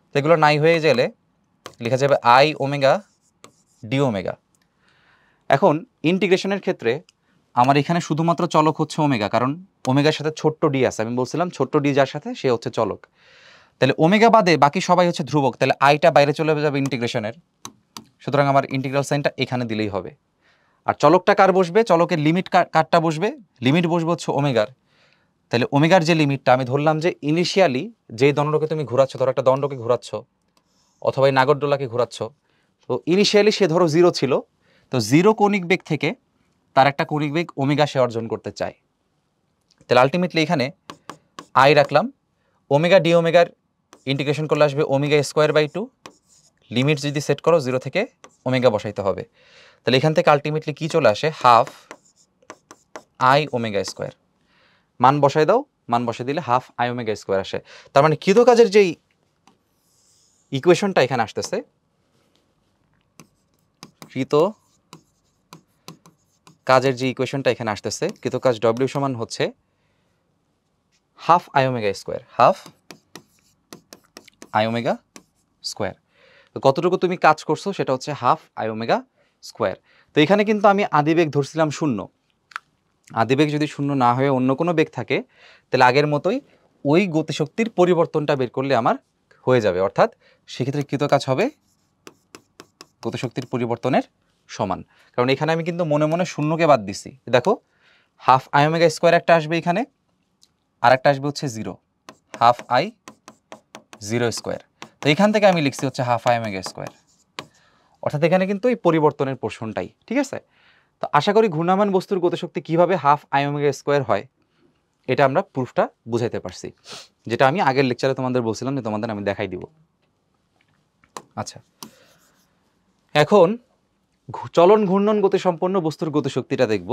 S1: তো এগুলো নাই হয়ে গেলে লেখা যাবে আই ওমেগা ডি ওমেগা। এখন ইন্টিগ্রেশনের ক্ষেত্রে আমার এখানে শুধুমাত্র চলক হচ্ছে ওমেগা, কারণ ওমেগার সাথে ছোট্ট ডি আছে। আমি বলছিলাম ছোট্ট ডি যার সাথে, সে হচ্ছে চলক। তাহলে ওমেগা বাদে বাকি সবাই হচ্ছে ধ্রুবক। তাহলে আইটা বাইরে চলে যাবে ইন্টিগ্রেশনের, সুতরাং আমার ইন্টিগ্রাল সাইনটা এখানে দিলেই হবে। আর চলকটা কার বসবে? চলকের লিমিট কারটা বসবে? লিমিট বসবে হচ্ছে ওমেগার। তাহলে ওমেগার যে লিমিটটা আমি ধরলাম যে ইনিশিয়ালি যে দণ্ডকে তুমি ঘোরাচ্ছ, ধরো একটা দণ্ডকে ঘোরাচ্ছ অথবা এই নাগরদোলাকে ঘোরাচ্ছ, তো ইনিশিয়ালি সে ধরো 0 ছিল, তো 0 কৌণিক বেগ থেকে তার একটা কৌণিক বেগ ওমেগা সে অর্জন করতে চায়। তাহলে আলটিমেটলি এখানে আই রাখলাম, ওমেগা ডি ওমেগার ইন্টিগ্রেশন করলে আসবে ওমেগা স্কোয়ার বাই 2। লিমিট যদি সেট করো 0 থেকে ওমেগা বসাইতে হবে। তাহলে এখান থেকে আলটিমেটলি কি চলে আসে? Half I omega square. মান বসাই দাও, মান বসাই দিলে হাফ আই ওমেগা স্কোয়ার আসে। তার মানে কৃত কাজের যেই ইকুয়েশনটা এখানে আসতেছে, কৃত কাজের যে ইকুয়েশনটা এখানে আসতেছে, কৃত কাজ ডব্লিউ সমান হচ্ছে half I omega square, half I omega square. তো কতটুকু তুমি কাজ করছো সেটা হচ্ছে হাফ আই ওমেগা স্কোয়ার। তো এখানে কিন্তু আমি আদিবেগ ধরছিলাম 0। আদিবেগ যদি 0 না হয়ে অন্য কোনো বেগ থাকে, তাহলে আগের মতোই ওই গতিশক্তির পরিবর্তনটা বের করলে আমার হয়ে যাবে, অর্থাৎ সেক্ষেত্রে কৃতকাজ হবে গতিশক্তির পরিবর্তনের সমান। কারণ এখানে আমি কিন্তু মনে মনে শূন্যকে বাদ দিছি। দেখো হাফ আই ওমেগা স্কোয়ার একটা আসবে এখানে, আর একটা আসবে হচ্ছে 0, হাফ আই 0 স্কোয়ার। তো এখান থেকে আমি লিখছি হচ্ছে হাফ আই ওমেগা স্কোয়ার, অর্থাৎ এখানে কিন্তু এই পরিবর্তনের পোর্শনটাই, ঠিক আছে। তো আশা করি ঘূর্ণায়মান বস্তুর গতিশক্তি কিভাবে হাফ আই ওমেগা স্কোয়ার হয় এটা আমরা প্রুফটা বুঝাইতে পারছি, যেটা আমি আগের লেকচারে তোমাদের বলছিলাম যে তোমাদের আমি দেখাই দিব। আচ্ছা, এখন চলন ঘূর্ণন গতি সম্পন্ন বস্তুর গতিশক্তিটা দেখব।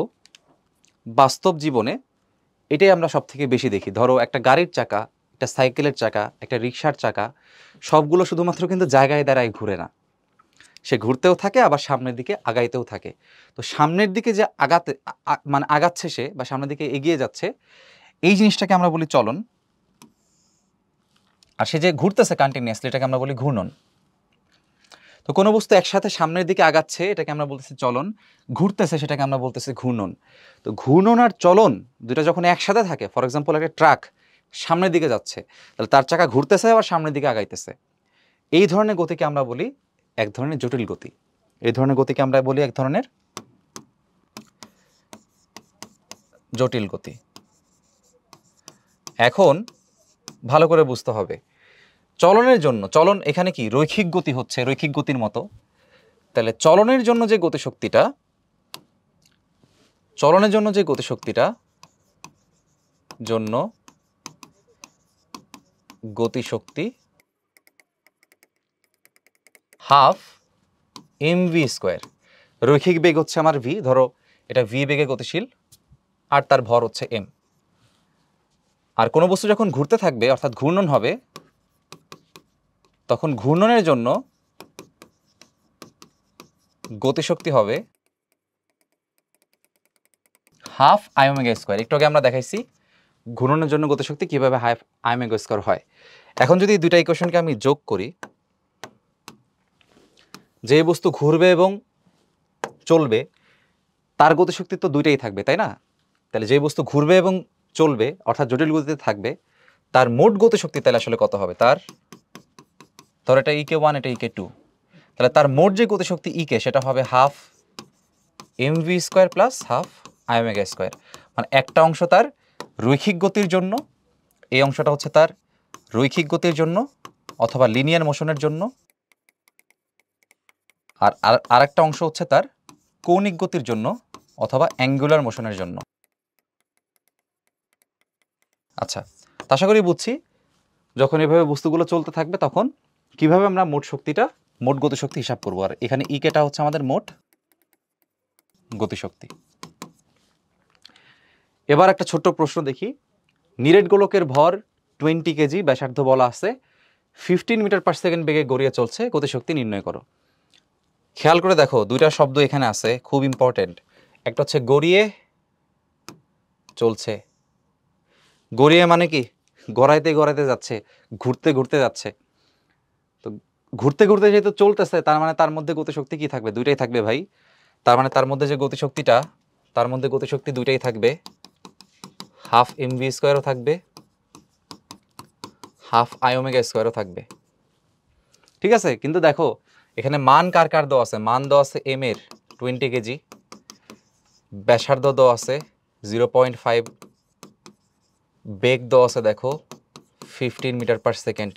S1: বাস্তব জীবনে এটাই আমরা সব থেকে বেশি দেখি। ধরো একটা গাড়ির চাকা, একটা সাইকেলের চাকা, একটা রিক্সার চাকা, সবগুলো শুধুমাত্র কিন্তু জায়গায় দাঁড়ায় ঘুরে না, সে ঘুরতেও থাকে আবার সামনের দিকে আগাইতেও থাকে। তো সামনের দিকে যে মানে আগাচ্ছে সে বা সামনের দিকে এগিয়ে যাচ্ছে, এই জিনিসটাকে আমরা বলি চলন। আর সে যে ঘুরতেছে কন্টিনিউয়াসলি, এটাকে আমরা বলি ঘূর্ণন। তো কোনো বস্তু একসাথে সামনের দিকে আগাচ্ছে, এটাকে আমরা বলতেছি চলন, ঘুরতেছে সেটাকে আমরা বলতেছি ঘূর্ণন। তো ঘূর্ণন আর চলন দুটো যখন একসাথে থাকে, ফর এক্সাম্পল একটা ট্রাক সামনের দিকে যাচ্ছে, তাহলে তার চাকা ঘুরতেছে আবার সামনের দিকে আগাইতেছে, এই ধরনের গতিকে আমরা বলি এক ধরনের জটিল গতি। এই ধরনের গতিকে আমরা বলি এক ধরনের জটিল গতি। এখন ভালো করে বুঝতে হবে, চলনের জন্য, চলন এখানে কি রৈখিক গতি হচ্ছে, রৈখিক গতির মতো, তাহলে চলনের জন্য যে গতিশক্তিটা, চলনের জন্য যে গতিশক্তিটা জন্য গতিশক্তি হাফ mv স্কোয়ার। রৈখিক বেগ হচ্ছে আমার v, ধরো এটা v বেগে গতিশীল আর তার ভর হচ্ছে m। আর কোনো বস্তু যখন ঘুরতে থাকবে অর্থাৎ ঘূর্ণন হবে, তখন ঘূর্ণনের জন্য গতিশক্তি হবে হাফ আই ওমেগা স্কোয়ার। একটু আগে আমরা দেখাইছি ঘূর্ণনের জন্য গতিশক্তি কিভাবে হাফ আই ওমেগা স্কোয়ার হয়। এখন যদি দুইটা ইকুয়েশনকে আমি যোগ করি, যে বস্তু ঘুরবে এবং চলবে তার গতিশক্তি তো দুইটাই থাকবে, তাই না? তাহলে যে বস্তু ঘুরবে এবং চলবে অর্থাৎ জটিল গতিতে থাকবে, তার মোট গতিশক্তি তাহলে আসলে কত হবে? তার ধর এটা ইকে 1, এটা ইকে 2, তাহলে তার মোট যে গতিশক্তি ইকে সেটা হবে half mv square plus half I omega square. মানে একটা অংশ তার রৈখিক গতির জন্য, এই অংশটা হচ্ছে তার রৈখিক গতির জন্য অথবা লিনিয়ার মোশনের জন্য, আর আরেকটা অংশ হচ্ছে তার কৌণিক গতির জন্য অথবা অ্যাঙ্গুলার মোশনের জন্য। আচ্ছা, আশা করি বুঝছি। যখন এভাবে বস্তুগুলো চলতে থাকবে তখন কিভাবে আমরা মোট শক্তিটা, মোট গতিশক্তি হিসাব করবো। আর এখানে ইকেটা হচ্ছে আমাদের মোট গতিশক্তি। এবার একটা ছোট্ট প্রশ্ন দেখি। নিরেট গোলকের ভর 20 কেজি, ব্যাসার্ধ বলা আছে, 15 মিটার পার সেকেন্ড বেগে গড়িয়ে চলছে, গতিশক্তি নির্ণয় করো। খেয়াল করে দেখো দুইটা শব্দ এখানে আছে, খুব ইম্পর্টেন্ট। একটা হচ্ছে গড়িয়ে চলছে, গড়িয়ে মানে কি গড়াইতে গড়াইতে যাচ্ছে, ঘুরতে ঘুরতে যাচ্ছে। তো ঘুরতে ঘুরতে যেহেতু চলতেছে, তার মানে তার মধ্যে গতিশক্তি কি থাকবে? দুইটাই থাকবে ভাই। তার মানে তার মধ্যে যে গতিশক্তিটা, তার মধ্যে গতিশক্তি দুইটাই থাকবে, হাফ mv স্কোয়ারও থাকবে, হাফ আই ওমেগা স্কোয়ারও থাকবে, ঠিক আছে। কিন্তু দেখো এখানে মান কার কার দেওয়া আছে? মান দেওয়া আছে m এর 20 কেজি, ব্যাসার্ধ দেওয়া আছে 0.5, বেগ দেওয়া আছে দেখো 15 মিটার পার সেকেন্ড।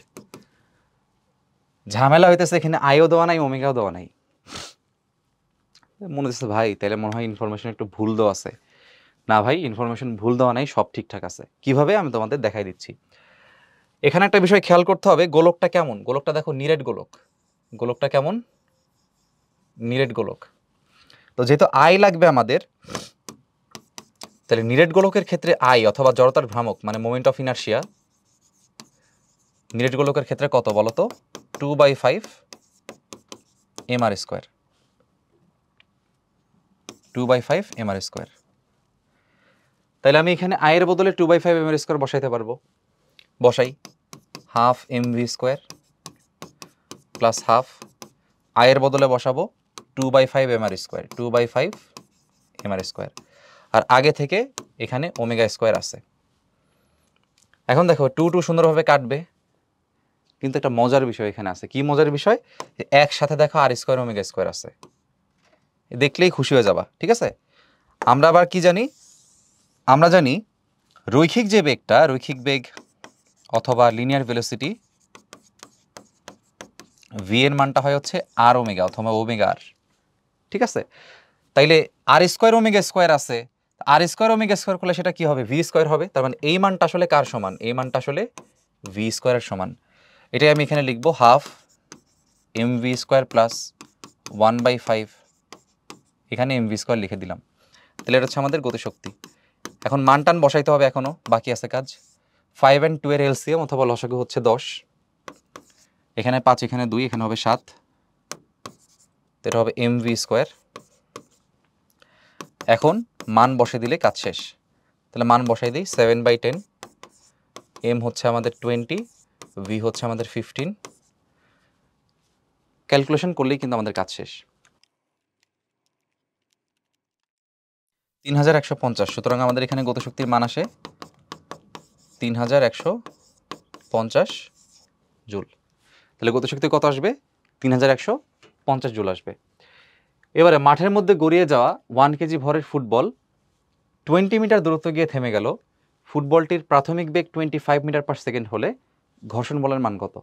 S1: ঝামেলা হইতেছে এখানে আইও দেওয়া নাই, ওমেগাও দেওয়া নাই। মনে হচ্ছে ভাই তাহলে মনে হয় ইনফরমেশন একটু ভুল দেওয়া আছে। না ভাই, ইনফরমেশন ভুল দেওয়া নাই, সব ঠিকঠাক আছে। কিভাবে আমি তোমাদের দেখাই দিচ্ছি। এখানে একটা বিষয় খেয়াল করতে হবে, গোলকটা কেমন? গোলকটা দেখো নিরেট গোলক। গোলকটা কেমন? নিরেট গোলক। তো যেহেতু আই লাগবে আমাদের, তাহলে নিরেট গোলকের ক্ষেত্রে আই অথবা জড়তার ভ্রামক মানে মোমেন্ট অফ ইনার্শিয়া নিরেট গোলকের ক্ষেত্রে কত বলো তো? 2/5 mr স্কোয়ার। 2/5 mr square. তাহলে আমি এখানে আয়ের বদলে 2/5 mr স্কোয়ার বসাইতে পারবো। বসাই, half mv square plus half, আয়ের বদলে বসাবো 2/5 mr স্কোয়ার, 2/5 mr স্কোয়ার। আর আগে থেকে এখানে ওমেগা স্কোয়ার আছে। এখন দেখো 2 সুন্দরভাবে কাটবে, কিন্তু একটা মজার বিষয় এখানে আছে। কি মজার বিষয়? একসাথে দেখো আর স্কোয়ার ওমেগা স্কোয়ার আছে, দেখলেই খুশি হয়ে যাবা। ঠিক আছে, আমরা আবার কি জানি? আমরা জানি রৈখিক যে বেগটা, রৈখিক বেগ অথবা লিনিয়ার ভেলোসিটি, ভি এর মানটা হয় হচ্ছে আর ওমেগা অথবা ওমেগা আর। ঠিক আছে, তাইলে আর স্কোয়ার ওমেগা স্কোয়ার আছে, আর স্কোয়ার ওমেগা স্কোয়ার করলে সেটা কি হবে? ভি স্কোয়ার হবে। তার মানে এই মানটা আসলে কার সমান? এই মানটা আসলে ভি স্কোয়ারের সমান। এটাই আমি এখানে লিখবো half M V square plus 1/5, এখানে এম ভি স্কোয়ার লিখে দিলাম। তাহলে এটা হচ্ছে আমাদের গতিশক্তি। এখন মান টান বসাইতে হবে, এখনও বাকি আছে কাজ। 5 and 2 এর এলসিএম অথবা লসাগু হচ্ছে 10, এখানে 5, এখানে 2, এখানে হবে 7, এটা হবে এম ভি স্কোয়ার। এখন মান বসে দিলে কাজ শেষ। তাহলে মান বসাই দিই 7/10, এম হচ্ছে আমাদের 20, ভি হচ্ছে আমাদের 15, ক্যালকুলেশন করলেই কিন্তু আমাদের কাজ শেষ। 3150, সুতরাং আমাদের এখানে গতিশক্তির মান আসে 3150 জুল। তাহলে গতিশক্তি কত আসবে? 3150 জুল আসবে। এবারে মাঠের মধ্যে গড়িয়ে যাওয়া 1 কেজি ভরের ফুটবল 20 মিটার দূরত্ব গিয়ে থেমে গেল। ফুটবলটির প্রাথমিক বেগ 25 মিটার পার সেকেন্ড হলে ঘর্ষণ বলের মান কত?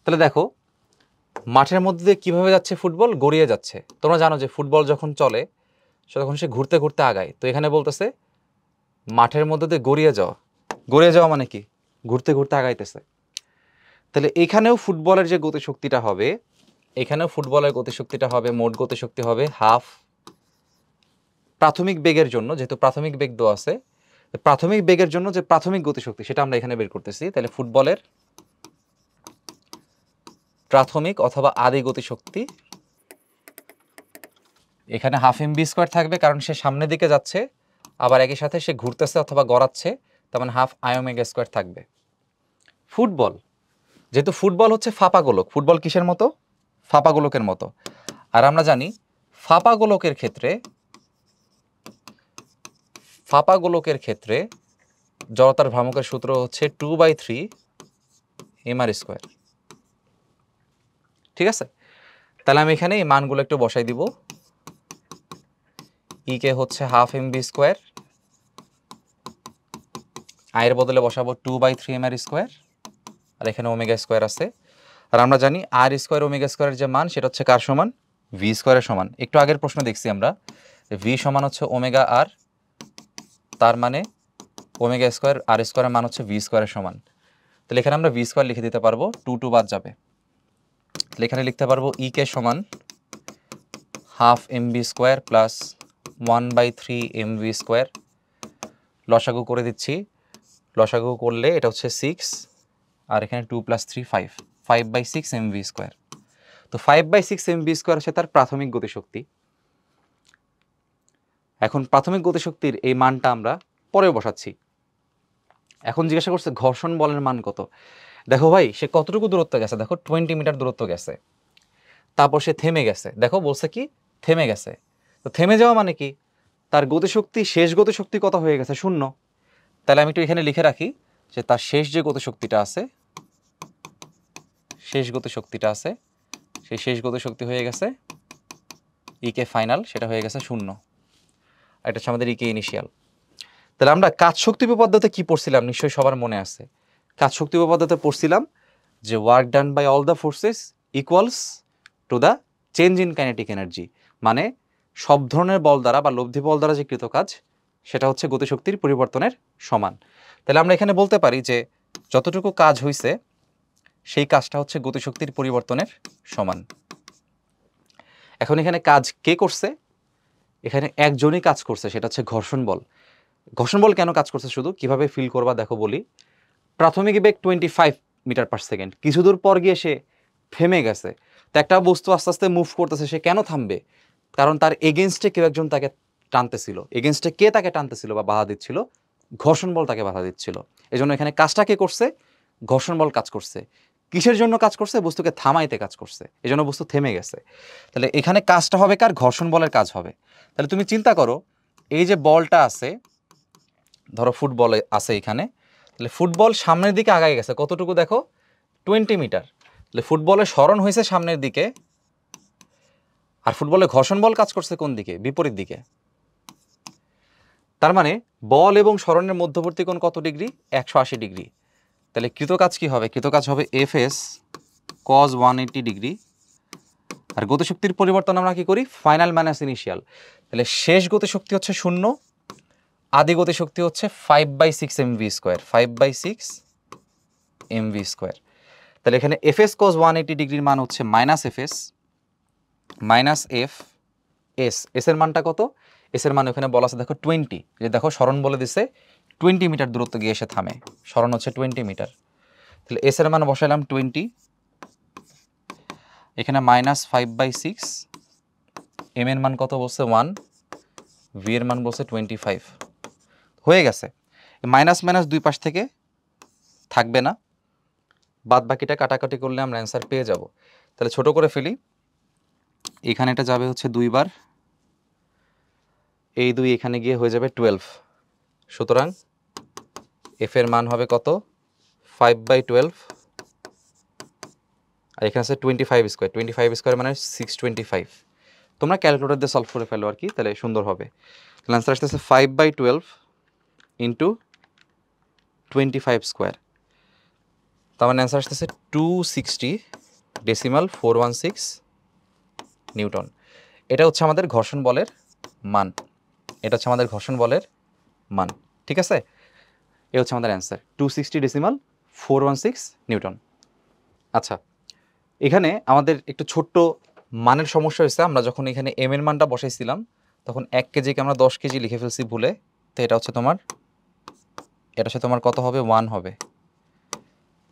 S1: তাহলে দেখো মাঠের মধ্যে দিয়ে কীভাবে যাচ্ছে ফুটবল? গড়িয়ে যাচ্ছে। তোমরা জানো যে ফুটবল যখন চলে তখন সে ঘুরতে ঘুরতে আগায়। তো এখানে বলতেছে মাঠের মধ্যে দিয়ে গড়িয়ে যাওয়া। গড়িয়ে যাওয়া মানে কি? ঘুরতে ঘুরতে আগাইতেছে। তাহলে এখানেও ফুটবলের যে গতিশক্তিটা হবে, এখানেও ফুটবলের গতিশক্তিটা হবে, মোট গতিশক্তি হবে হাফ প্রাথমিক বেগের জন্য, যেহেতু প্রাথমিক বেগ দেওয়া আছে, প্রাথমিক বেগের জন্য যে প্রাথমিক গতিশক্তি সেটা আমরা এখানে বের করতেছি। তাহলে ফুটবলের প্রাথমিক অথবা আদি গতিশক্তি, এখানে হাফ এম বি স্কোয়ার থাকবে কারণ সে সামনের দিকে যাচ্ছে, আবার একই সাথে সে ঘুরতেছে অথবা গড়াচ্ছে, তার মানে হাফ আই ওমেগা স্কোয়ার থাকবে। ফুটবল, যেহেতু ফুটবল হচ্ছে ফাঁপা গোলক, ফুটবল কিসের মতো? ফাঁপা গোলকের মতো। আর আমরা জানি ফাঁপা গোলকের ক্ষেত্রে জড়তার ভ্রামকের সূত্র হচ্ছে 2/3 mr স্কোয়ার। ঠিক আছে, তাহলে আমি এখানে এই মানগুলো একটু বসাই দিব। ই কে হচ্ছে হাফ এম বি স্কোয়ার, আয়ের বদলে বসাবো 2/3 mr স্কোয়ার, আর এখানে ওমেগা স্কোয়ার আছে। আর আমরা জানি আর স্কোয়ার ওমেগা স্কোয়ারের যে মান সেটা হচ্ছে কার সমান? ভি স্কোয়ারের সমান। একটু আগের প্রশ্ন দেখছি আমরা, ভি সমান হচ্ছে ওমেগা আর, তার মানে ওমেগা স্কোয়ার আর স্কোয়ারের মান হচ্ছে ভি স্কোয়ারের সমান। তাহলে এখানে আমরা ভি স্কোয়ার লিখে দিতে পারবো, 2 বাদ যাবে। তাহলে এখানে লিখতে পারবো ই কে সমান half M B square plus 1/3 M V square. লসাগু করে দিচ্ছি, লসাগু করলে এটা হচ্ছে 6, আর এখানে 2 + 3 5, 5/6 এম ভি স্কোয়ার। তো 5/6 এম ভি স্কোয়ার হচ্ছে তার প্রাথমিক গতিশক্তি। এখন প্রাথমিক গতিশক্তির এই মানটা আমরা পরেও বসাচ্ছি। এখন জিজ্ঞাসা করছে ঘর্ষণ বলের মান কত। দেখো ভাই, সে কতটুকু দূরত্ব গেছে? দেখো 20 মিটার দূরত্ব গেছে, তারপর সে থেমে গেছে। দেখো বলছে কি থেমে গেছে। তো থেমে যাওয়া মানে কি? তার গতিশক্তি, শেষ গতিশক্তি কত হয়ে গেছে? 0। তাহলে আমি একটু এখানে লিখে রাখি যে তার শেষ যে গতিশক্তিটা আছে, সেই শেষ গতিশক্তি হয়ে গেছে ইকে ফাইনাল, সেটা হয়ে গেছে 0। এটা হচ্ছে আমাদের ইকে ইনিশিয়াল। তাহলে আমরা কাজ শক্তি উপপাদ্যতে কি পড়ছিলাম? নিশ্চয়ই সবার মনে আছে। কাজ শক্তি উপপাদ্যতে পড়ছিলাম যে work done by all the forces equals to the change in kinetic energy, মানে সব ধরনের বল দ্বারা বা লব্ধি বল দ্বারা যে কৃত কাজ সেটা হচ্ছে গতিশক্তির পরিবর্তনের সমান। তাহলে আমরা এখানে বলতে পারি যে যতটুকু কাজ হয়েছে সেই কাজটা হচ্ছে গতিশক্তির পরিবর্তনের সমান। এখন এখানে কাজ কে করছে? এখানে একজনই কাজ করছে, সেটা হচ্ছে ঘর্ষণ বল। ঘর্ষণ বল কেন কাজ করছে শুধু কিভাবে ফিল করবা দেখো বলি। প্রাথমিক বেগ 25 মিটার পার সেকেন্ড, কিছু দূর পর গিয়ে সে থেমে গেছে। তো একটা বস্তু আস্তে আস্তে মুভ করতেছে, সে কেন থামবে? কারণ তার এগেনস্টে কেউ একজন তাকে টানতেছিল। এগেনস্টে কে তাকে টানতেছিল বা বাধা দিচ্ছিল? ঘর্ষণ বল তাকে বাধা দিচ্ছিল। এই জন্য এখানে কাজটা কে করছে? ঘর্ষণ বল কাজ করছে। কিসের জন্য কাজ করছে? বস্তুকে থামাইতে কাজ করছে, এই জন্য বস্তু থেমে গেছে। তাহলে এখানে কাজটা হবে কার? ঘর্ষণ বলের কাজ হবে। তাহলে তুমি চিন্তা করো, এই যে বলটা আছে, ধরো ফুটবল আছে এখানে, তাহলে ফুটবল সামনের দিকে আগায় গেছে কতটুকু? দেখো 20 মিটার। তাহলে ফুটবলের সরণ হয়েছে সামনের দিকে, আর ফুটবলের ঘর্ষণ বল কাজ করছে কোন দিকে? বিপরীত দিকে। তার মানে বল এবং সরণের মধ্যবর্তী কোণ কত ডিগ্রি? 180 ডিগ্রি। তাহলে কৃতকাজ কি হবে? কৃতকাজ হবে এফএস cos 180 ডিগ্রি। আর গতিশক্তির পরিবর্তন আমরা কি করি? Final minus initial. তাহলে শেষ গতিশক্তি হচ্ছে 0, আদি গতিশক্তি হচ্ছে 5/6 mv স্কোয়ার, 5/6 mv স্কোয়ার। তাহলে এখানে এফএস cos 180 ডিগ্রির মান হচ্ছে minus FS minus F S. S এর মানটা কত? এস এর মান ওখানে বলা আছে দেখো 20, যে দেখো সরণ বলে দিছে 20 মিটার দূরত্ব গিয়ে এসে থামে, সরণ হচ্ছে 20 মিটার। তাহলে এস এর মান বসাইলাম 20, এখানে মাইনাস 5/6, এম এর মান কত বলছে 1, ভি এর মান বলছে 25। হয়ে গেছে। মাইনাস মাইনাস দুই পাশ থেকে থাকবে না, বাদ বাকিটা কাটাকাটি করলে আমরা অ্যান্সার পেয়ে যাব। তাহলে ছোট করে ফেলি, এখানে এটা যাবে হচ্ছে 2 বার, এই 2 এখানে গিয়ে হয়ে যাবে 12। সুতরাং এফ এর মান হবে কত? 5/12, আর এখানে আছে 25 স্কোয়ার, 25 স্কোয়ার মানে 625। তোমরা ক্যালকুলেটর দিয়ে সলভ করে ফেলো আর কি, তাহলে সুন্দর হবে। তাহলে অ্যান্সার আসতেছে 5/12 ইন্টু 25 স্কোয়ার, তার মানে অ্যান্সার আসতেছে 260.416 নিউটন। এটা হচ্ছে আমাদের ঘর্ষণ বলের মান, এটা হচ্ছে আমাদের ঘর্ষণ বলের মান। ঠিক আছে, এ হচ্ছে আমাদের অ্যান্সার 260.416 নিউটন। আচ্ছা, এখানে আমাদের একটু ছোট্ট মানের সমস্যা হয়েছে। আমরা যখন এখানে এম এর মানটা বসাইছিলাম তখন 1 কেজিকে আমরা 10 কেজি লিখে ফেলছি ভুলে। তো এটা হচ্ছে তোমার কত হবে? 1 হবে।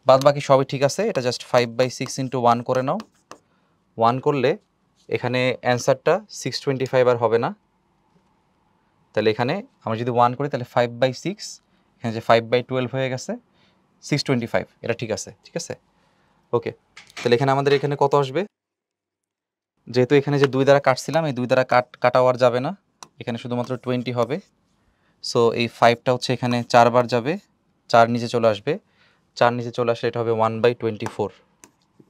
S1: বাদ বাকি সবই ঠিক আছে, এটা জাস্ট 5/6 ইন্টু 1 করে নাও। 1 করলে এখানে অ্যান্সারটা 625 আর হবে না। তাহলে এখানে আমরা যদি 1 করি তাহলে 5/6, এখানে যে 5/12 হয়ে গেছে 625, এটা ঠিক আছে। ঠিক আছে, ওকে। তাহলে এখানে আমাদের এখানে কত আসবে? যেহেতু এখানে যে 2 দ্বারা কাটছিলাম, এই 2 দ্বারা কাটাও আর যাবে না, এখানে শুধুমাত্র 20 হবে। সো এই 5টা হচ্ছে এখানে 4 বার যাবে, 4 নিচে চলে আসবে, 4 নিচে চলে আসলে এটা হবে 1/24।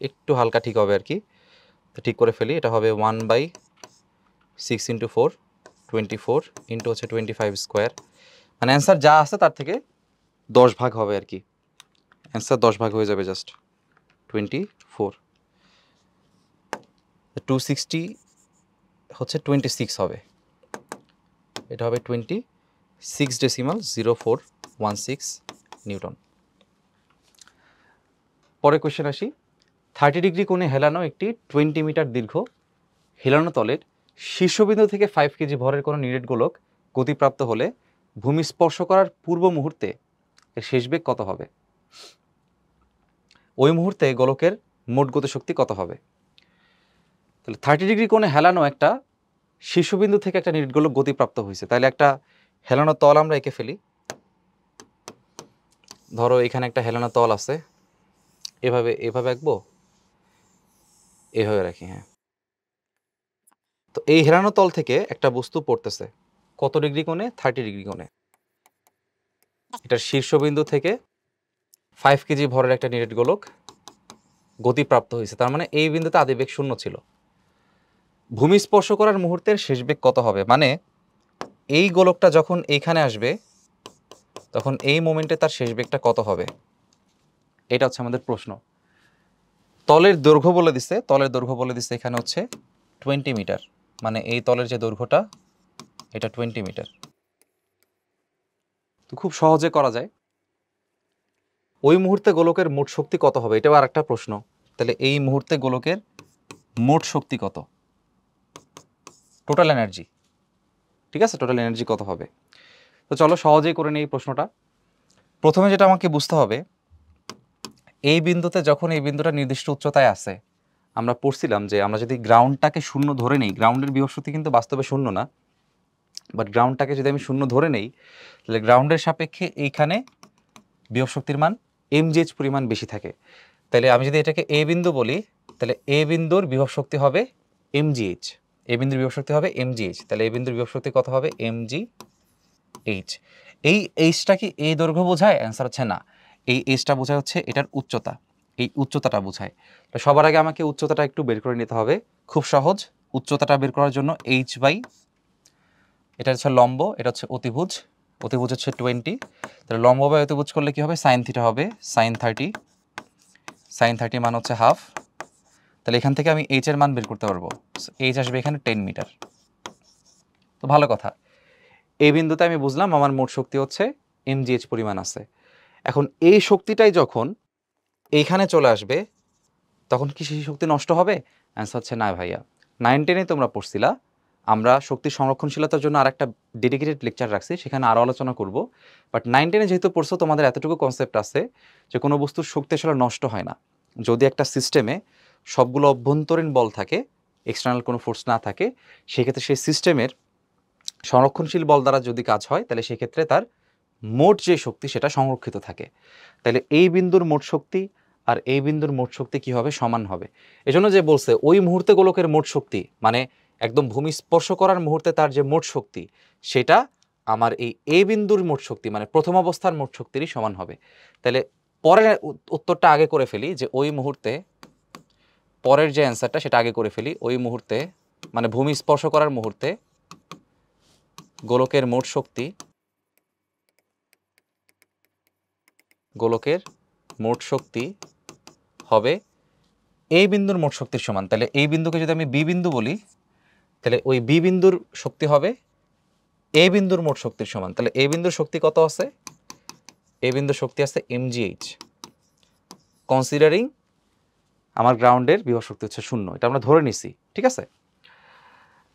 S1: একটু হালকা ঠিক হবে আর কি, তো ঠিক করে ফেলি। এটা হবে 1/6 ইন্টু 4, 24 ইন্টু হচ্ছে 25 স্কোয়ার, মানে অ্যান্সার যা আছে তার থেকে 10 ভাগ হবে আর কি। অ্যান্সার 10 ভাগ হয়ে যাবে জাস্ট 24। 260 হচ্ছে 26 হবে, এটা হবে 26.0416 নিউটন। পরে কোয়েশ্চেন আসি। 30 ডিগ্রি কোণে হেলানো একটি 20 মিটার দীর্ঘ হেলানো তলের শীর্ষবিন্দু থেকে 5 কেজি ভরের কোনো নিরেট গোলক গতিপ্রাপ্ত হলে ভূমি স্পর্শ করার পূর্ব মুহূর্তে এর শেষ বেগ কত হবে? ওই মুহূর্তে গোলকের মোট গতিশক্তি কত হবে? তাহলে 30 ডিগ্রি কোণে হেলানো একটা শীর্ষবিন্দু থেকে একটা নিরেট গোলক গতিপ্রাপ্ত হয়েছে, তাহলে একটা হেলানো তল আমরা এঁকে ফেলি। ধরো এখানে একটা হেলানো তল আছে, এভাবে আঁকবো, এভাবে রাখি, হ্যাঁ। তো এই হেলানো তল থেকে একটা বস্তু পড়তেছে কত ডিগ্রি কোণে? 30 ডিগ্রি কোণে। এটার শীর্ষবিন্দু থেকে 5 কেজি ভরের একটা নিরেট গোলক গতিপ্রাপ্ত হয়েছে, তার মানে এই বিন্দুতে আদিবেগ 0 ছিল। ভূমি স্পর্শ করার মুহূর্তের শেষ বেগ কত হবে? মানে এই গোলকটা যখন এইখানে আসবে তখন এই মোমেন্টে তার শেষ বেগটা কত হবে, এটা হচ্ছে আমাদের প্রশ্ন। তলের দৈর্ঘ্য বলে দিছে এখানে হচ্ছে 20 মিটার, মানে এই তলের যে দৈর্ঘ্যটা এটা 20 মিটার। তো খুব সহজে করা যায়। ওই মুহূর্তে গোলকের মোট শক্তি কত হবে, এটাও আরেকটা প্রশ্ন। তাহলে এই মুহূর্তে গোলকের মোট শক্তি কত? টোটাল এনার্জি, ঠিক আছে, টোটাল এনার্জি কত হবে? তো চলো সহজেই করে নিই এই প্রশ্নটা। প্রথমে যেটা আমাকে বুঝতে হবে, এই বিন্দুতে যখন এই বিন্দুটা নির্দিষ্ট উচ্চতায় আছে, আমরা পড়ছিলাম যে আমরা যদি গ্রাউন্ডটাকে 0 ধরে নেই, গ্রাউন্ডের বিভব শক্তি কিন্তু বাস্তবে 0 না, বাট গ্রাউন্ডটাকে যদি আমি 0 ধরে নেই তাহলে গ্রাউন্ডের সাপেক্ষে এইখানে বিভব শক্তির মান mgh পরিমাণ বেশি থাকে। তাহলে আমি যদি এটাকে এ বিন্দু বলি তাহলে এ বিন্দুর বিভব শক্তি হবে mgh, এ বিন্দুর বিভব শক্তি হবে mgh। তাহলে এ বিন্দুর বিভব শক্তি কত হবে? mgh। এই এইচটা কি এই দৈর্ঘ্য বোঝায়? অ্যান্সার হচ্ছে না, এই এইচটা বোঝায় হচ্ছে এটার উচ্চতা। এই উচ্চতাটা বোঝায়। তো সবার আগে আমাকে উচ্চতাটা একটু বের করে নিতে হবে, খুব সহজ। উচ্চতাটা বের করার জন্য এইচ বাই, এটা হচ্ছে লম্ব, এটা হচ্ছে অতিভুজ, অতিভুজ হচ্ছে 20, তাহলে লম্ব বাই অতিভুজ করলে কি হবে, সাইন থিটা হবে সাইন 30, সাইন 30 মান হচ্ছে হাফ। তাহলে এখান থেকে আমি এইচ এর মান বের করতে পারবো, এইচ আসবে এখানে 10 মিটার। তো ভালো কথা, এই বিন্দুতে আমি বুঝলাম আমার মোট শক্তি হচ্ছে mgh পরিমাণ আছে। এখন এই শক্তিটাই যখন এইখানে চলে আসবে তখন কি সেই শক্তি নষ্ট হবে? অ্যান্সার হচ্ছে না ভাইয়া। 9-10-এ তোমরা পড়ছিলা, আমরা শক্তি সংরক্ষণশীলতার জন্য আর একটা ডেডিকেটেড লেকচার রাখছি, সেখানে আরও আলোচনা করব। বাট 9-10-এ যেহেতু পড়ছো, তোমাদের এতটুকু কনসেপ্ট আছে যে কোনো বস্তুর শক্তি আসলে নষ্ট হয় না। যদি একটা সিস্টেমে সবগুলো অভ্যন্তরীণ বল থাকে, এক্সটার্নাল কোনো ফোর্স না থাকে, সেক্ষেত্রে সেই সিস্টেমের সংরক্ষণশীল বল দ্বারা যদি কাজ হয়, তাহলে সেক্ষেত্রে তার মোট যে শক্তি সেটা সংরক্ষিত থাকে। তাহলে এই বিন্দুর মোট শক্তি আর এই বিন্দুর মোট শক্তি কি হবে, সমান হবে। এজন্য যে বলছে ওই মুহূর্তে গোলকের মোট শক্তি, মানে একদম ভূমি স্পর্শ করার মুহূর্তে তার যে মোট শক্তি, সেটা আমার এই বিন্দুর মোট শক্তি মানে প্রথম অবস্থার মোট শক্তিরই সমান হবে। তাহলে পরের উত্তরটা আগে করে ফেলি, যে ওই মুহূর্তে, পরের যে অ্যান্সারটা সেটা আগে করে ফেলি। ওই মুহূর্তে মানে ভূমি স্পর্শ করার মুহূর্তে গোলকের মোট শক্তি, গোলকের মোট শক্তি হবে এই বিন্দুর মোট শক্তির সমান। তাহলে এই বিন্দুকে যদি আমি বি বিন্দু বলি, তাহলে ওই বি বিন্দুর শক্তি হবে এ বিন্দুর মোট শক্তির সমান। তাহলে এ বিন্দুর শক্তি কত আছে? এ বিন্দুর শক্তি আছে mgh, কনসিডারিং আমার গ্রাউন্ডের বিভব শক্তি হচ্ছে 0, এটা আমরা ধরে নিছি, ঠিক আছে।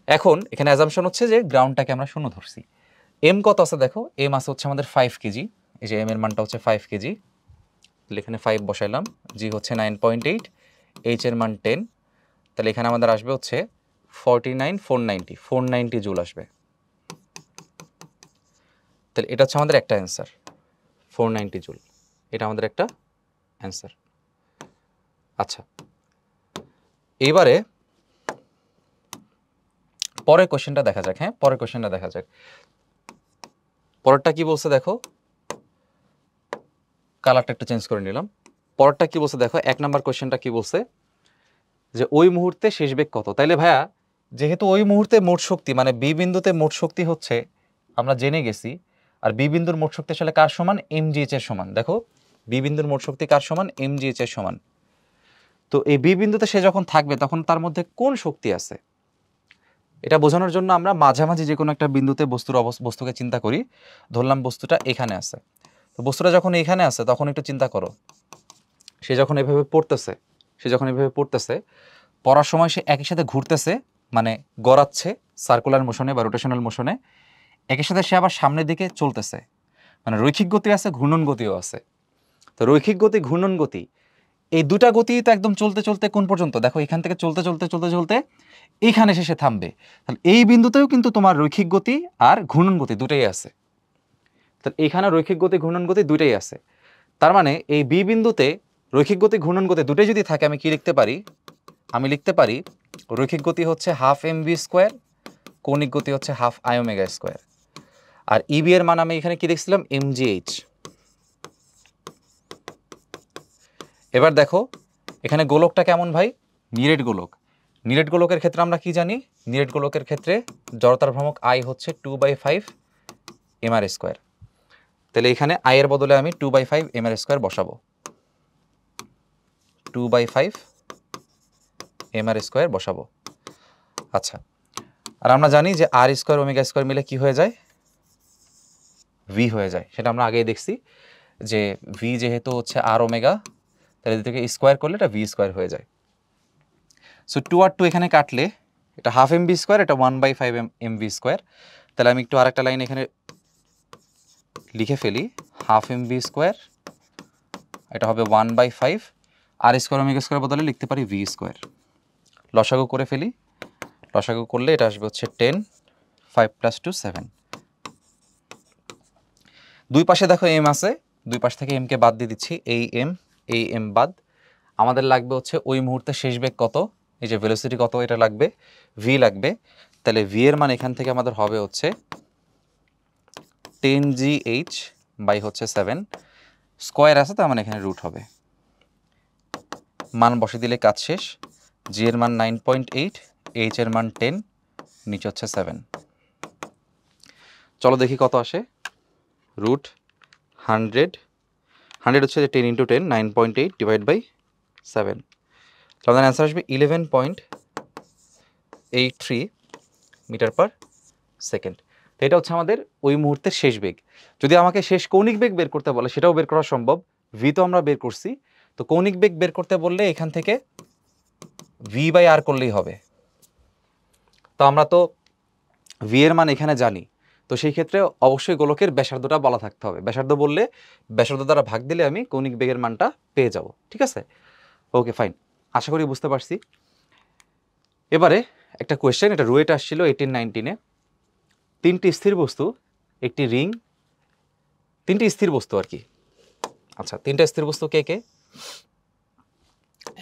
S1: এখন এখানে অ্যাজাম্পশন হচ্ছে যে গ্রাউন্ডটাকে আমরা 0 ধরছি। এম কত আছে দেখো, এম আছে হচ্ছে আমাদের 5 কেজি, এই যে এম এর মানটা হচ্ছে 5 কেজি, তাহলে এখানে 5 বসাইলাম, জি হচ্ছে 9.8, এইচ এর মান 10, তাহলে এখানে আমাদের আসবে হচ্ছে 490 জুল আসবে। তাহলে এটা হচ্ছে আমাদের একটা অ্যান্সার, 490 জুল, এটা আমাদের একটা অ্যান্সার। আচ্ছা, এবারে পরের কোশ্চেনটা দেখা যাক। হ্যাঁ, পরের কোশ্চেনটা দেখা যাক। পরেরটা কি বলছে দেখো, কালারটা একটু চেঞ্জ করে নিলাম। পরেরটা কি বলছে দেখো, 1 নাম্বার কোশ্চেনটা কি বলছে, যে ওই মুহূর্তে শেষ বেগ কত। তাইলে ভাইয়া, যেহেতু ওই মুহূর্তে মোট শক্তি মানে বি বিন্দুতে মোট শক্তি হচ্ছে আমরা জেনে গেছি, আর বি বিন্দুর মোট শক্তি আসলে কার সমান, mgh এর সমান। দেখো, বি বিন্দুর মোট শক্তি কার সমান, mgh এর সমান। তো এই বি বিন্দুতে সে যখন থাকবে তখন তার মধ্যে কোন শক্তি আছে, এটা বোঝানোর জন্য আমরা মাঝামাঝি যে কোনো একটা বিন্দুতে বস্তুকে চিন্তা করি। ধরলাম বস্তুটা এখানে আছে, তো বস্তুটা যখন এখানে আছে তখন একটু চিন্তা করো, সে যখন এভাবে পড়তেছে, পড়ার সময় সে একই সাথে ঘুরতেছে, মানে গড়াচ্ছে সার্কুলার মোশনে বা রোটেশনাল মোশনে, একই সাথে সে আবার সামনের দিকে চলতেছে, মানে রৈখিক গতি আছে, ঘূর্ণন গতিও আছে। তো রৈখিক গতি, ঘূর্ণন গতি, এই দুটা গতি তো একদম চলতে চলতে কোন পর্যন্ত, দেখো এখান থেকে চলতে চলতে চলতে চলতে এইখানে শেষে থামবে। তাহলে এই বিন্দুতেও কিন্তু তোমার রৈখিক গতি আর ঘূর্ণন গতি দুটাই আছে। তাহলে এইখানে রৈখিক গতি, ঘূর্ণন গতি দুটাই আছে। তার মানে এই বি বিন্দুতে রৈখিক গতি, ঘূর্ণন গতি দুটাই যদি থাকে, আমি কি লিখতে পারি, আমি লিখতে পারি রৈখিক গতি হচ্ছে হাফ mv স্কোয়ার, কৌণিক গতি হচ্ছে হাফ i ওমেগা স্কোয়ার। আর ইবি এর মান আমি এখানে কি দেখছিলাম, mgh। এবার দেখো এখানে গোলকটা কেমন ভাই, নিরেট গোলক। নিরেট গোলকের ক্ষেত্রে আমরা কি জানি, নিরেট গোলকের ক্ষেত্রে জড়তার ভ্রামক I হচ্ছে 2/5 mr স্কোয়ার। তাহলে এখানে I এর বদলে আমি 2/5 mr স্কোয়ার বসাবো, 2/5 mr স্কোয়ার বসাবো। আচ্ছা, আর আমরা জানি যে r স্কোয়ার ওমেগা স্কোয়ার মিলে কি হয়ে যায়, v হয়ে যায়। সেটা আমরা আগেই দেখছি যে v যেহেতু হচ্ছে r ওমেগা, তাহলে এদিকে স্কোয়ার করলে এটা v স্কোয়ার হয়ে যায়। সো 2 আর 2 এখানে কাটলে এটা হাফ mv স্কোয়ার, এটা 1/5 mv স্কোয়ার। তাহলে আমি একটু আরেকটা লাইন এখানে লিখে ফেলি, হাফ mv স্কোয়ার, এটা হবে 1/5, আর স্কোয়ার ওমেগা স্কোয়ার বদলে লিখতে পারি v স্কোয়ার। লসাগু করে ফেলি, লসাগু করলে এটা আসবে হচ্ছে 10, 5 + 2 7। দুই পাশে দেখো m আছে, দুই পাশ থেকে m কে বাদ দিয়ে দিচ্ছি, এই m বাদ। আমাদের লাগবে হচ্ছে ওই মুহূর্তে শেষ বেগ কত, এই যে ভেলোসিটি কত, এটা লাগবে, v লাগবে। তাহলে v এর মান এখান থেকে আমাদের হবে হচ্ছে 10gh বাই হচ্ছে 7, স্কোয়ার আছে তার মানে এখানে রুট হবে মান বসে দিলে কাজ শেষ। জি এর মান 9.8, এইচ এর মান 10, নিচে হচ্ছে 7। চলো দেখি কত আসে। রুট 100, 100 হচ্ছে 10 × 10, 9.8 ডিভাইড বাই 7। তো আমাদের অ্যান্সার আসবে 11.83 মিটার পার সেকেন্ড। তো এটা হচ্ছে আমাদের ওই মুহূর্তের শেষ বেগ। যদি আমাকে শেষ কৌণিক বেগ বের করতে বলে সেটাও বের করা সম্ভব। ভি তো আমরা বের করছি, তো কৌণিক বেগ বের করতে বললে এখান থেকে ভি বাই আর করলেই হবে। তো আমরা তো ভি এর মান এখানে জানি, তো সেই ক্ষেত্রে অবশ্যই গোলকের ব্যাসার্ধটা বলা থাকতে হবে। ব্যাসার্ধ বললে ব্যাসার্ধ দ্বারা ভাগ দিলে আমি কৌণিক বেগের মানটা পেয়ে যাব। ঠিক আছে, ওকে ফাইন, আশা করি বুঝতে পারছি। এবারে একটা কোয়েশ্চেন, এটা রুয়েট আসছিল 18-19-এ। তিনটি স্থির বস্তু, একটি রিং, তিনটি স্থির বস্তু আর কি। আচ্ছা, তিনটা স্থির বস্তু কে কে?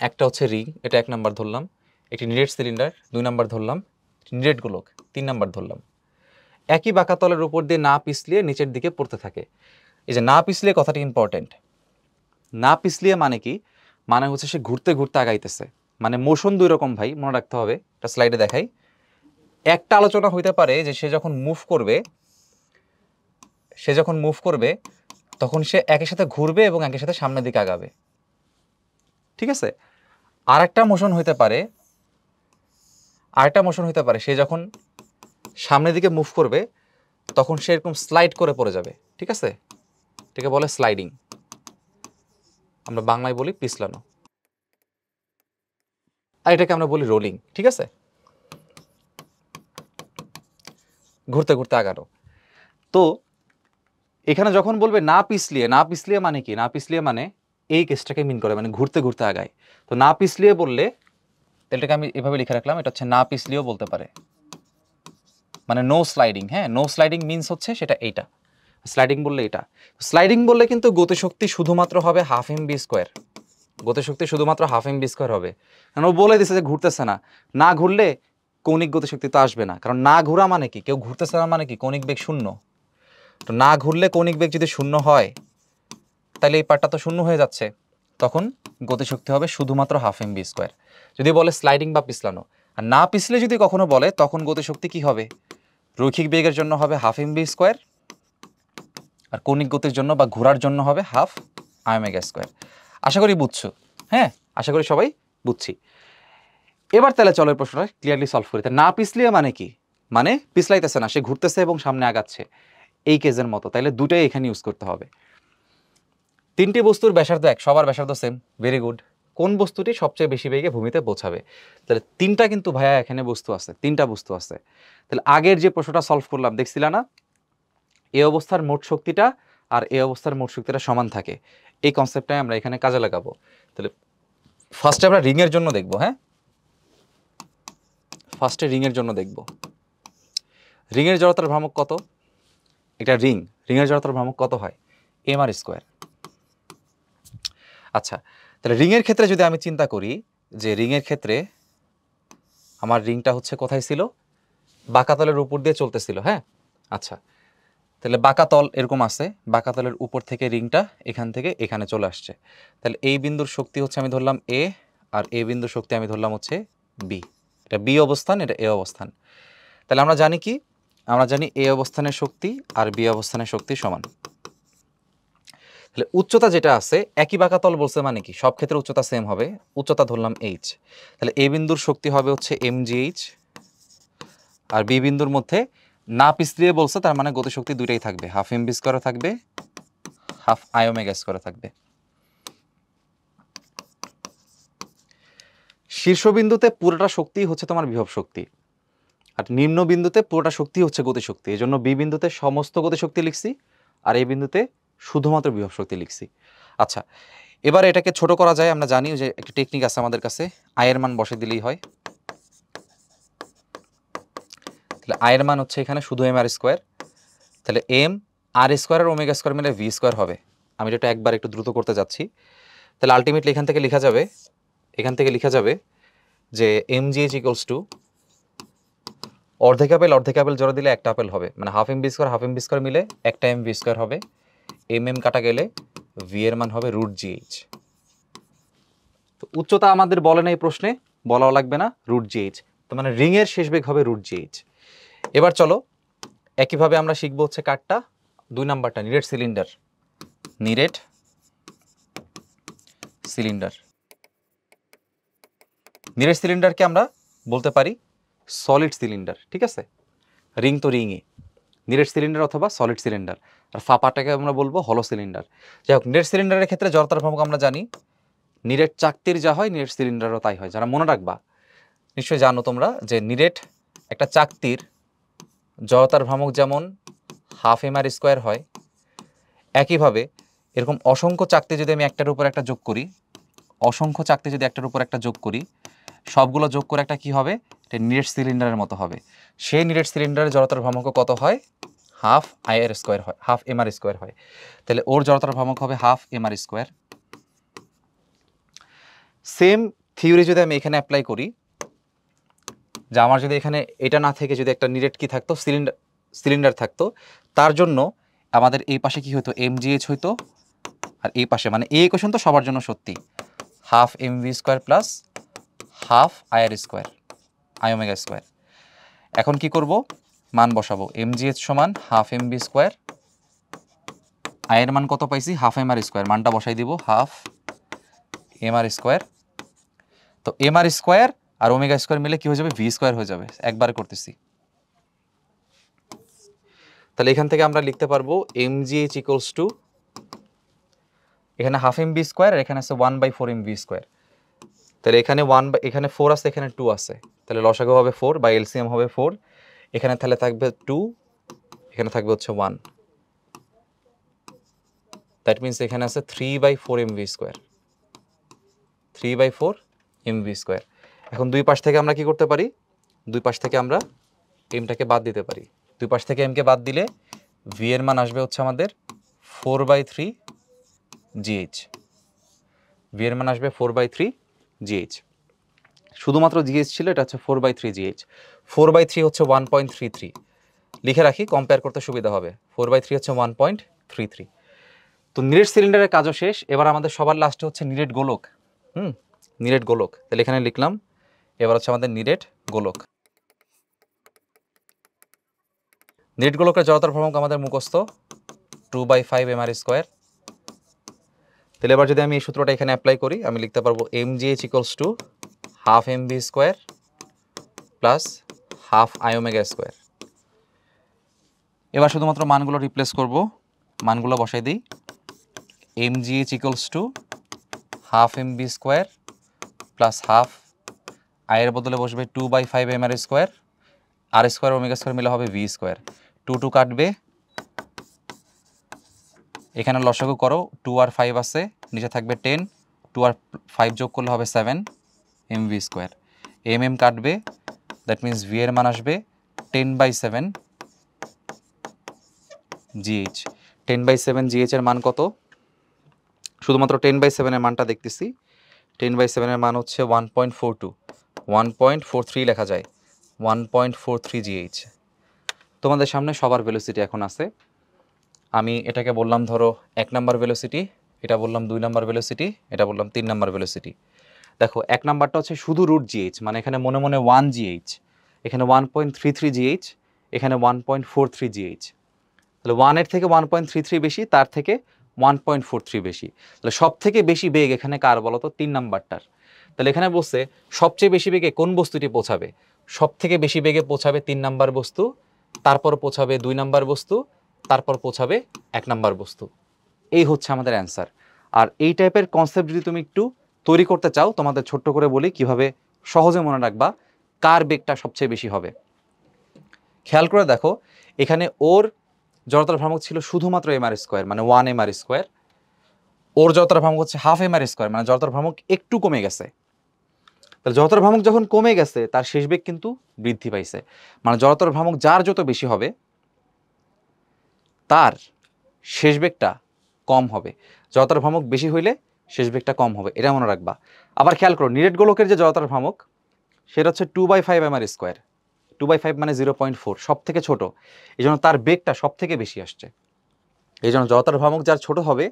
S1: একটা হচ্ছে রিং, এটা 1 নাম্বার ধরলাম। একটি নিরেট সিলিন্ডার 2 নাম্বার ধরলাম। নিরেট গোলক 3 নাম্বার ধরলাম। একই বাঁকাতলের উপর দিয়ে না পিছলিয়ে নিচের দিকে পড়তে থাকে। এই যে না পিছলিয়ে কথাটি ইম্পর্টেন্ট। না পিছলিয়ে মানে কি? মানে হচ্ছে সে ঘুরতে ঘুরতে আগাইতেছে, মানে মোশন 2 রকম ভাই, মনে রাখতে হবে। একটা স্লাইডে দেখাই। একটা আলোচনা হইতে পারে যে সে যখন মুভ করবে তখন সে একের সাথে ঘুরবে এবং একের সাথে সামনের দিকে আগাবে। ঠিক আছে, আরেকটা মোশন হইতে পারে সে যখন সামনের দিকে মুভ করবে তখন সে এরকম স্লাইড করে পড়ে যাবে। ঠিক আছে, এটাকে বলে স্লাইডিং, আমরা বাংলায় বলি পিছলানো, আর এটাকে আমরা বলি রোলিং। ঠিক আছে, ঘুরতে ঘুরতে আগানো। তো এখানে যখন বলবে না পিছলিয়ে মানে কি? না পিছলিয়ে মানে এই কেসটাকে মিন করে, মানে ঘুরতে ঘুরতে আগায়। তো না পিছলিয়ে বললে এটাকে আমি এভাবে লিখে রাখলাম, এটা হচ্ছে না পিছলিয়েও বলতে পারে, মানে নো স্লাইডিং। হ্যাঁ, নো স্লাইডিং মিনস হচ্ছে সেটা এইটা। স্লাইডিং বললে এটা। স্লাইডিং বললে কিন্তু গতিশক্তি শুধুমাত্র হবে ½ mv²। গতিশক্তি শুধুমাত্র ½ mv² হবে, কারণ ও বলে দিছে যে ঘুরতেছে না। না ঘুরলে কৌণিক গতিশক্তি তো আসবে না, কারণ না ঘোরা মানে কি? কেউ ঘুরতেছে না মানে কি? কৌণিক বেগ শূন্য। তো না ঘুরলে কৌণিক বেগ যদি শূন্য হয় তাহলে এই পার্টটা তো শূন্য হয়ে যাচ্ছে, তখন গতিশক্তি হবে শুধুমাত্র ½ mv²। যদি বলে স্লাইডিং বা পিছলানো, আর না পিছলে যদি কখনো বলে তখন গতিশক্তি কি হবে? রৈখিক বেগের জন্য হবে ½ mv², আর কৌণিক গতির জন্য বা ঘোরার জন্য হবে ½ im²। আশা করি বুঝছো? হ্যাঁ, আশা করি সবাই বুঝছি। এবার তাহলে চলো এই প্রশ্নটা ক্লিয়ারলি সলভ করি। না পিছলিয়ে মানে কি? মানে পিছলাইতেছে না, সে ঘুরতেছে এবং সামনে আগাচ্ছে, এই কেজের মতো। তাহলে দুটাই এখানে ইউজ করতে হবে। তিনটি বস্তুর ব্যাসার্ধ এক, সবার ব্যাসার্ধ সেম, ভেরি গুড। কোন বস্তুটি সবচেয়ে বেশি বেগে ভূমিতে পৌঁছাবে? তাহলে তিনটা কিন্তু ভাইয়া এখানে বস্তু আছে, তিনটা বস্তু আছে। তাহলে আগের যে প্রশ্নটা সলভ করলাম দেখছিলা না, এই অবস্থার মোট শক্তিটা আর এই অবস্থার মোট শক্তিটা সমান থাকে, এই কনসেপ্টটাই আমরা এখানে কাজে লাগাবো। তাহলে ফার্স্টে আমরা রিংয়ের জন্য দেখব। হ্যাঁ, ফার্স্টে রিংয়ের জন্য দেখব। রিংয়ের জড়তার ভ্রামক কত? এটা রিংয়ের জড়তার ভ্রামক কত হয়? mr²। আচ্ছা, তাহলে রিংয়ের ক্ষেত্রে যদি আমি চিন্তা করি যে রিংয়ের ক্ষেত্রে আমার রিংটা হচ্ছে কোথায় ছিল? বাঁকাতলের উপর দিয়ে চলতেছিল। হ্যাঁ, আচ্ছা, তাহলে বাঁকাতল এরকম আছে, বাঁকাতলের উপর থেকে রিংটা এখান থেকে এখানে চলে আসছে। তাহলে এই বিন্দুর শক্তি হচ্ছে আমি ধরলাম এ, আর এই বিন্দুর শক্তি আমি ধরলাম হচ্ছে বি। এটা বি অবস্থান, এটা এ অবস্থান। তাহলে আমরা জানি কি? আমরা জানি এ অবস্থানের শক্তি আর বি অবস্থানের শক্তি সমান। তাহলে উচ্চতা যেটা আছে, একই বাঁকাতল বলছে মানে কি? সব ক্ষেত্রে উচ্চতা সেম হবে। উচ্চতা ধরলাম এইচ, তাহলে এ বিন্দুর শক্তি হবে হচ্ছে mgh, আর বি বিন্দুর মধ্যে না পিছলিয়ে বলছে, তার মানে গতিশক্তি দুইটাই থাকবে, ½ mv² থাকবে, ½ im² থাকবে। শীর্ষবিন্দুতে পুরোটা শক্তি হচ্ছে তোমার বিভব শক্তি, আর নিম্ন বিন্দুতে পুরোটা শক্তি হচ্ছে গতিশক্তি। এই জন্য বি বিন্দুতে সমস্ত গতিশক্তি লিখছি, আর এই বিন্দুতে শুধুমাত্র বিভব শক্তি লিখছি। আচ্ছা, এবার এটাকে ছোট করা যায়। আমরা জানি যে একটা টেকনিক আছে আমাদের কাছে, আয়ের মান বসে দিলেই হয়। তাহলে আয়ের মান হচ্ছে এখানে শুধু mr²। তাহলে mr² আর ω² মিলে v² হবে। আমি এটা একবার একটু দ্রুত করতে যাচ্ছি। তাহলে আলটিমেটলি এখান থেকে লেখা যাবে যে mgh = অর্ধেক আপেল জোড়া দিলে একটা আপেল হবে, মানে ½ mv² মিলে একটা mv² হবে। কাটা গেলে v এর মান হবে √gh। তো উচ্চতা আমাদের বলে না এই প্রশ্নে, বলাও লাগবে না, রুট জিএইচ। তো মানে রিংয়ের শেষ বেগ হবে রুট জিএইচ। এবার চলো একইভাবে আমরা শিখবো হচ্ছে কারটা 2 নাম্বারটা, নিরেট সিলিন্ডার। নিরেট সিলিন্ডার, নিরেট সিলিন্ডারকে আমরা বলতে পারি সলিড সিলিন্ডার, ঠিক আছে? রিং তো রিংই, নিরেট সিলিন্ডার অথবা সলিড সিলিন্ডার। আর ফাঁপাটাকে আমরা বলবো হলো সিলিন্ডার। যাই হোক, নিরেট সিলিন্ডারের ক্ষেত্রে জড়তার ভ্রামক আমরা জানি, নিরেট চাকতির যা হয় নিরেট সিলিন্ডারও তাই হয়। যারা মনে রাখবা নিশ্চয়ই জানো তোমরা যে নিরেট একটা চাকতির জড়তার ভ্রামক যেমন হাফ এম আর স্কোয়ার হয়, একইভাবে এরকম অসংখ্য চাকতি যদি আমি একটার উপর একটা যোগ করি, অসংখ্য চাকতি যদি একটার উপর একটা যোগ করি, সবগুলো যোগ করে একটা কি হবে, এটা নিরেট সিলিন্ডারের মতো হবে। সেই নিরেট সিলিন্ডারের জড়তার ভ্রামক কত হয়? হাফ আই আর স্কোয়ার হয়, হাফ এম আর স্কোয়ার হয়। তাহলে ওর জড়তার ভ্রামক হবে half M R square. Same theory যদি আমি এখানে অ্যাপ্লাই করি, যে আমার যদি এখানে এটা না থেকে যদি একটা নিরেট কি থাকতো, সিলিন্ডার থাকতো, তার জন্য আমাদের এই পাশে কি হতো, এম জি এইচ হইতো, আর এই পাশে মানে এই ইকুয়েশন তো সবার জন্য সত্যি, half M V square plus half I R square, I omega square. এখন কি করব, মান বসাবো, এম জি এইচ সমান half M V square, I এর মান কত পাইছি, হাফ এম আর স্কোয়ার, মানটা বসাই দিব হাফ এম আর স্কোয়ার। তো এম আর স্কোয়ার আর ওমেগা স্কোয়ার মিলে কি হয়ে যাবে, ভি স্কোয়ার হয়ে যাবে, একবারে করতেছি। তাহলে এখান থেকে আমরা লিখতে পারবো M G H equals to, এখানে হাফ এম বি স্কোয়ার আর এখানে আছে 1/4 এম ভি স্কোয়ার। তাহলে এখানে এখানে 4 আছে, এখানে 2 আছে, তাহলে লসাগু হবে 4 বা এলসিএম হবে 4। এখানে তাহলে থাকবে 2, এখানে থাকবে হচ্ছে 1, দ্যাট মিনস এখানে আছে 3/4 M V square, 3/4 M V square. এখন দুই পাশ থেকে আমরা কি করতে পারি, দুই পাশ থেকে আমরা এমটাকে বাদ দিতে পারি। দুই পাশ থেকে এমকে বাদ দিলে ভি এর মান আসবে হচ্ছে আমাদের 4/3 জিএইচ, ভি এর মান আসবে 4/3 জিএইচ। শুধুমাত্র জিএইচ ছিল, এটা হচ্ছে 4/3 জিএইচ। 4/3 হচ্ছে 1.33, লিখে রাখি কম্পেয়ার করতে সুবিধা হবে। 4/3 হচ্ছে 1.33। তো নিরেট সিলিন্ডারের কাজও শেষ, এবার আমাদের সবার লাস্টে হচ্ছে নিরেট গোলক। নিরেট গোলক, তাহলে এখানে লিখলাম, এবার হচ্ছে আমাদের নিরেট গোলক। নিরেট গোলকের জড়তার ভ্রামক আমাদের মুখস্থ 2/5 এম আর স্কোয়ার। তাহলে এবার যদি আমি এই সূত্রটা এখানে অ্যাপ্লাই করি, আমি লিখতে পারবো M G H equals to half M V square plus half I omega square. এবার শুধুমাত্র মানগুলো রিপ্লেস করব, মানগুলো বসাই দিই। M G H equals to half M V square plus half, আয়ের বদলে বসবে 2/5 M R square, R square omega square মিলে হবে ভি স্কোয়ার। 2 কাটবে, এখানে লসাগু করো, 2 আর 5 আছে, নিচে থাকবে 10, 2 আর 5 যোগ করলে হবে 7 এম ভি স্কোয়ার। এম কাটবে, দ্যাট মিনস ভি এর মান আসবে 10/7 জিএইচ। 10/7 জিএইচ এর মান কত, শুধুমাত্র 10/7 এর মানটা দেখতেছি। 10/7 এর মান হচ্ছে 1.42, 1.43 লেখা যায়, 1.43 জিএইচ। তোমাদের সামনে সবার ভেলোসিটি এখন আছে। আমি এটাকে বললাম ধরো 1 নাম্বার ভেলোসিটি, এটা বললাম 2 নাম্বার ভেলোসিটি, এটা বললাম 3 নাম্বার ভেলোসিটি। দেখো 1 নাম্বারটা হচ্ছে শুধু রুট জিএইচ, মানে এখানে মনে মনে 1 জিএইচ, এখানে 1.33 জিএইচ, এখানে 1.43 জিএইচ। তাহলে 1 এর থেকে 1.33 বেশি, তার থেকে 1.43 বেশি। তাহলে সব থেকে বেশি বেগ এখানে কার বলো তো, 3 নাম্বারটার। তাহলে এখানে বলছে সবচেয়ে বেশি বেগে কোন বস্তুটি পৌঁছাবে, সব থেকে বেশি বেগে পৌঁছাবে 3 নাম্বার বস্তু, তারপর পৌঁছাবে 2 নাম্বার বস্তু, তারপর পৌঁছাবে 1 নাম্বার বস্তু। এই হচ্ছে আমাদের অ্যান্সার। আর এই টাইপের কনসেপ্ট যদি তুমি একটু তৈরি করতে চাও, তোমাদের ছোট্ট করে বলি কিভাবে সহজে মনে রাখবা কার বেগটা সবচেয়ে বেশি হবে। খেয়াল করে দেখো, এখানে ওর জড়তার ভ্রামক ছিল শুধুমাত্র এম আর স্কোয়ার, মানে 1 এম আর স্কোয়ার। ওর জড়তার ভ্রামক হচ্ছে হাফ এম আর স্কোয়ার, মানে জড়তার ভ্রামক একটু কমে গেছে। তাহলে জড়তার ভ্রামক যখন কমে গেছে, তার শেষ বেগ কিন্তু বৃদ্ধি পাইছে। মানে জড়তার ভ্রামক যার যত বেশি হবে, তার শেষ বেগটা কম হবে। জড়তার ভ্রামক বেশি হইলে শেষ বেগটা কম হবে, এটা মনে রাখবা। আবার খেয়াল করো, নিরেট গোলকের যে জড়তার ভ্রামক, সেটা হচ্ছে 2/5 এম আর স্কোয়ার। 2/5 মানে 0.4, সব থেকে ছোট, এই জন্য তার বেগটা সব থেকে বেশি আসছে। এই জন্য জড়তার ভ্রামক যার ছোট হবে,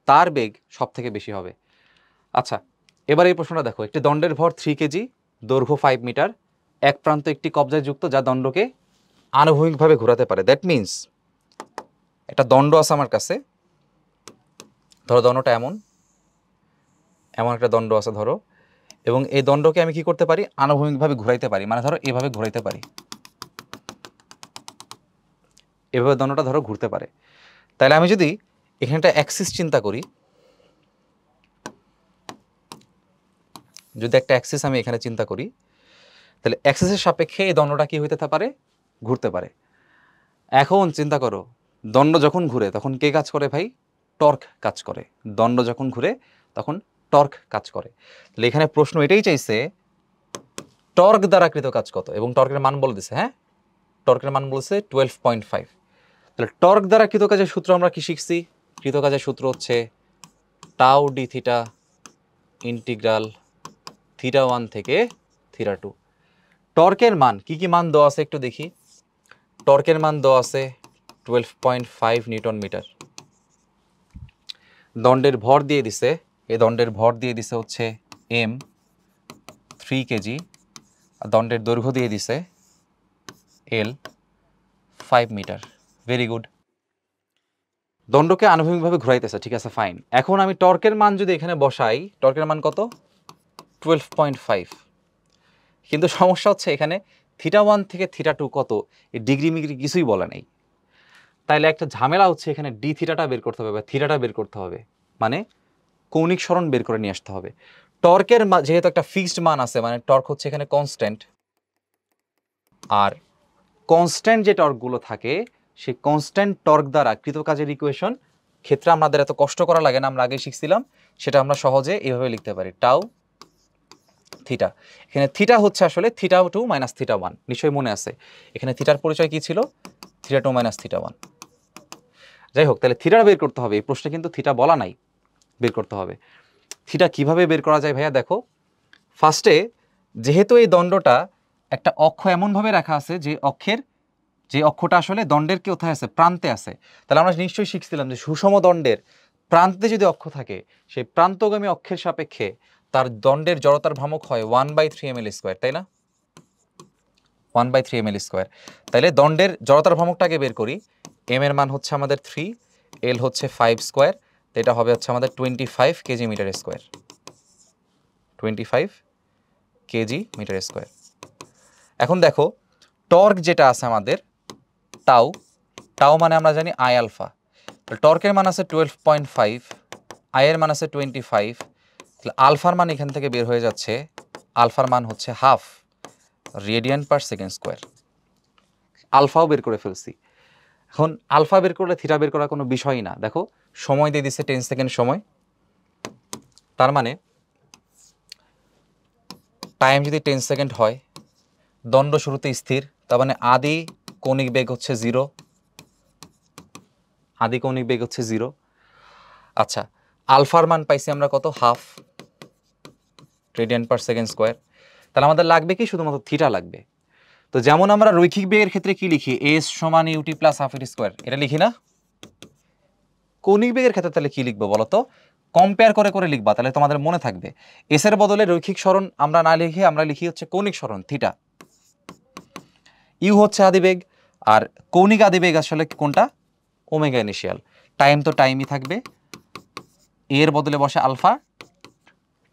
S1: তার বেগ সব থেকে বেশি হবে। আচ্ছা, এবার এই প্রশ্নটা দেখো, একটি দণ্ডের ভর 3 কেজি, দৈর্ঘ্য 5 মিটার, এক প্রান্ত একটি কবজায় যুক্ত যা দণ্ডকে আনুভূমিকভাবে ঘোরাতে পারে। দ্যাট মিনস একটা দণ্ড আছে আমার কাছে, ধরো দণ্ডটা এমন এমন একটা দণ্ড আছে ধরো, এবং এই দণ্ডকে আমি কি করতে পারি, আনুভূমিকভাবে ঘুরাইতে পারি, মানে ধরো এভাবে ঘুরাইতে পারি, এভাবে দণ্ডটা ধরো ঘুরতে পারে। তাহলে আমি যদি এখানটা অ্যাক্সিস চিন্তা করি, যদি একটা অ্যাক্সিস আমি এখানে চিন্তা করি, তাহলে অ্যাক্সিসের সাপেক্ষে এই দণ্ডটা কি হইতে পারে, ঘুরতে পারে। এখন চিন্তা করো, দণ্ড যখন ঘুরে তখন কে কাজ করে ভাই, টর্ক কাজ করে। দণ্ড যখন ঘুরে তখন টর্ক কাজ করে। তাহলে এখানে প্রশ্ন এটাই চাইছে, টর্ক দ্বারা কৃত কাজ কত, এবং টর্কের মান বলে দিছে। হ্যাঁ, টর্কের মান বলছে 12.5। তাহলে টর্ক দ্বারা কৃত কাজের সূত্র আমরা কি শিখছি, কৃত কাজের সূত্র হচ্ছে টাউ ডি থিটা ইন্টিগ্রাল θ1 থেকে θ2। টর্কের মান কি কি মান দেওয়া আছে একটু দেখি। টর্কের মান দেওয়া আছে 12.5 নিউটন মিটার। দণ্ডের ভর দিয়ে দিছে, এই দণ্ডের ভর দিয়ে দিছে হচ্ছে m 3 কেজি, আর দণ্ডের দৈর্ঘ্য দিয়ে দিছে l 5 মিটার। Very good. দণ্ডকে আনুভূমিকভাবে ঘুরাইতেছে, ঠিক আছে, ফাইন। এখন আমি টর্কের মান যদি এখানে বসাই, টর্কের মান কত, 12.5। কিন্তু সমস্যা হচ্ছে এখানে θ1 থেকে θ2 কত, এই ডিগ্রি মিগ্রি কিছুই বলা নেই। তাইলে একটা ঝামেলা হচ্ছে, এখানে ডি থিটাটা বের করতে হবে বা থিটাটা বের করতে হবে, মানে কৌণিক সরণ বের করে নিয়ে আসতে হবে। টর্কের যেহেতু একটা ফিক্সড মান আছে, মানে টর্ক হচ্ছে এখানে কনস্ট্যান্ট, আর কনস্ট্যান্ট যে টর্কগুলো থাকে সেই কনস্ট্যান্ট টর্ক দ্বারা কৃত কাজের ইকুয়েশন ক্ষেত্রে আমাদের এত কষ্ট করা লাগে না, আমরা আগে শিখছিলাম। সেটা আমরা সহজে এইভাবে লিখতে পারি, টাউ থিটা। এখানে থিটা হচ্ছে আসলে θ2 মাইনাস θ1, নিশ্চয়ই মনে আছে। এখানে থিটার পরিচয় কি ছিল, θ2 মাইনাস θ1। যাই হোক, তাহলে থিটা বের করতে হবে। এই প্রশ্নে কিন্তু থিটা বলা নাই, বের করতে হবে। থিটা কিভাবে বের করা যায় ভাইয়া, দেখো ফার্স্টে যেহেতু এই দণ্ডটা একটা অক্ষ এমনভাবে রাখা আছে যে অক্ষটা আসলে দণ্ডের কোথায় আছে, প্রান্তে আছে। তাহলে আমরা নিশ্চয়ই শিখছিলাম যে সুষম দণ্ডের প্রান্তে যদি অক্ষ থাকে, সেই প্রান্তগামী অক্ষের সাপেক্ষে তার দণ্ডের জড়তার ভ্রামক হয় 1/3 ml², তাই না, 1/3 ml²। তাইলে দণ্ডের জড়তার ভ্রামকটাকে বের করি। এম এর মান হচ্ছে আমাদের 3, এল হচ্ছে 5², তো এটা হবে হচ্ছে আমাদের 25 K G metre square, 25 K G metre square. এখন দেখো টর্ক যেটা আছে আমাদের টাউ, টাউ মানে আমরা জানি আই আলফা। টর্কের মান আছে 12.5, আয়ের মান আছে 25, তাহলে আলফার মান এখান থেকে বের হয়ে যাচ্ছে, আলফার মান হচ্ছে half radian per second square. আলফাও বের করে ফেলছি। এখন আলফা বের করলে থিটা বের করা কোনো বিষয়ই না। দেখো সময় দিয়ে দিচ্ছে 10 সেকেন্ড সময়, তার মানে টাইম যদি 10 সেকেন্ড হয়, দণ্ড শুরুতে স্থির, তার মানে আদি কৌণিক বেগ হচ্ছে 0, আদি কৌণিক বেগ হচ্ছে 0। আচ্ছা, আলফার মান পাইছি আমরা কত, half radian per second square. তাহলে আমাদের লাগবে কি, শুধুমাত্র থিটা লাগবে। তো যেমন আমরা রৈখিক বেগের ক্ষেত্রে কি লিখি, এস সমান ইউটি প্লাস হাফ ইটি স্কোয়ার, এটা লিখি না। কৌণিক বেগের ক্ষেত্রে তাহলে কি লিখবো বলো তো, কম্পেয়ার করে করে লিখবা, তাহলে তোমাদের মনে থাকবে। এস এর বদলে রৈখিক সরণ আমরা না লিখে আমরা লিখি হচ্ছে কৌণিক সরণ থিটা। ইউ হচ্ছে আদিবেগ, আর কৌণিক আদিবেগ আসলে কোনটা, ওমেগা ইনিশিয়াল। টাইম তো টাইমই থাকবে, এর বদলে বসে আলফা,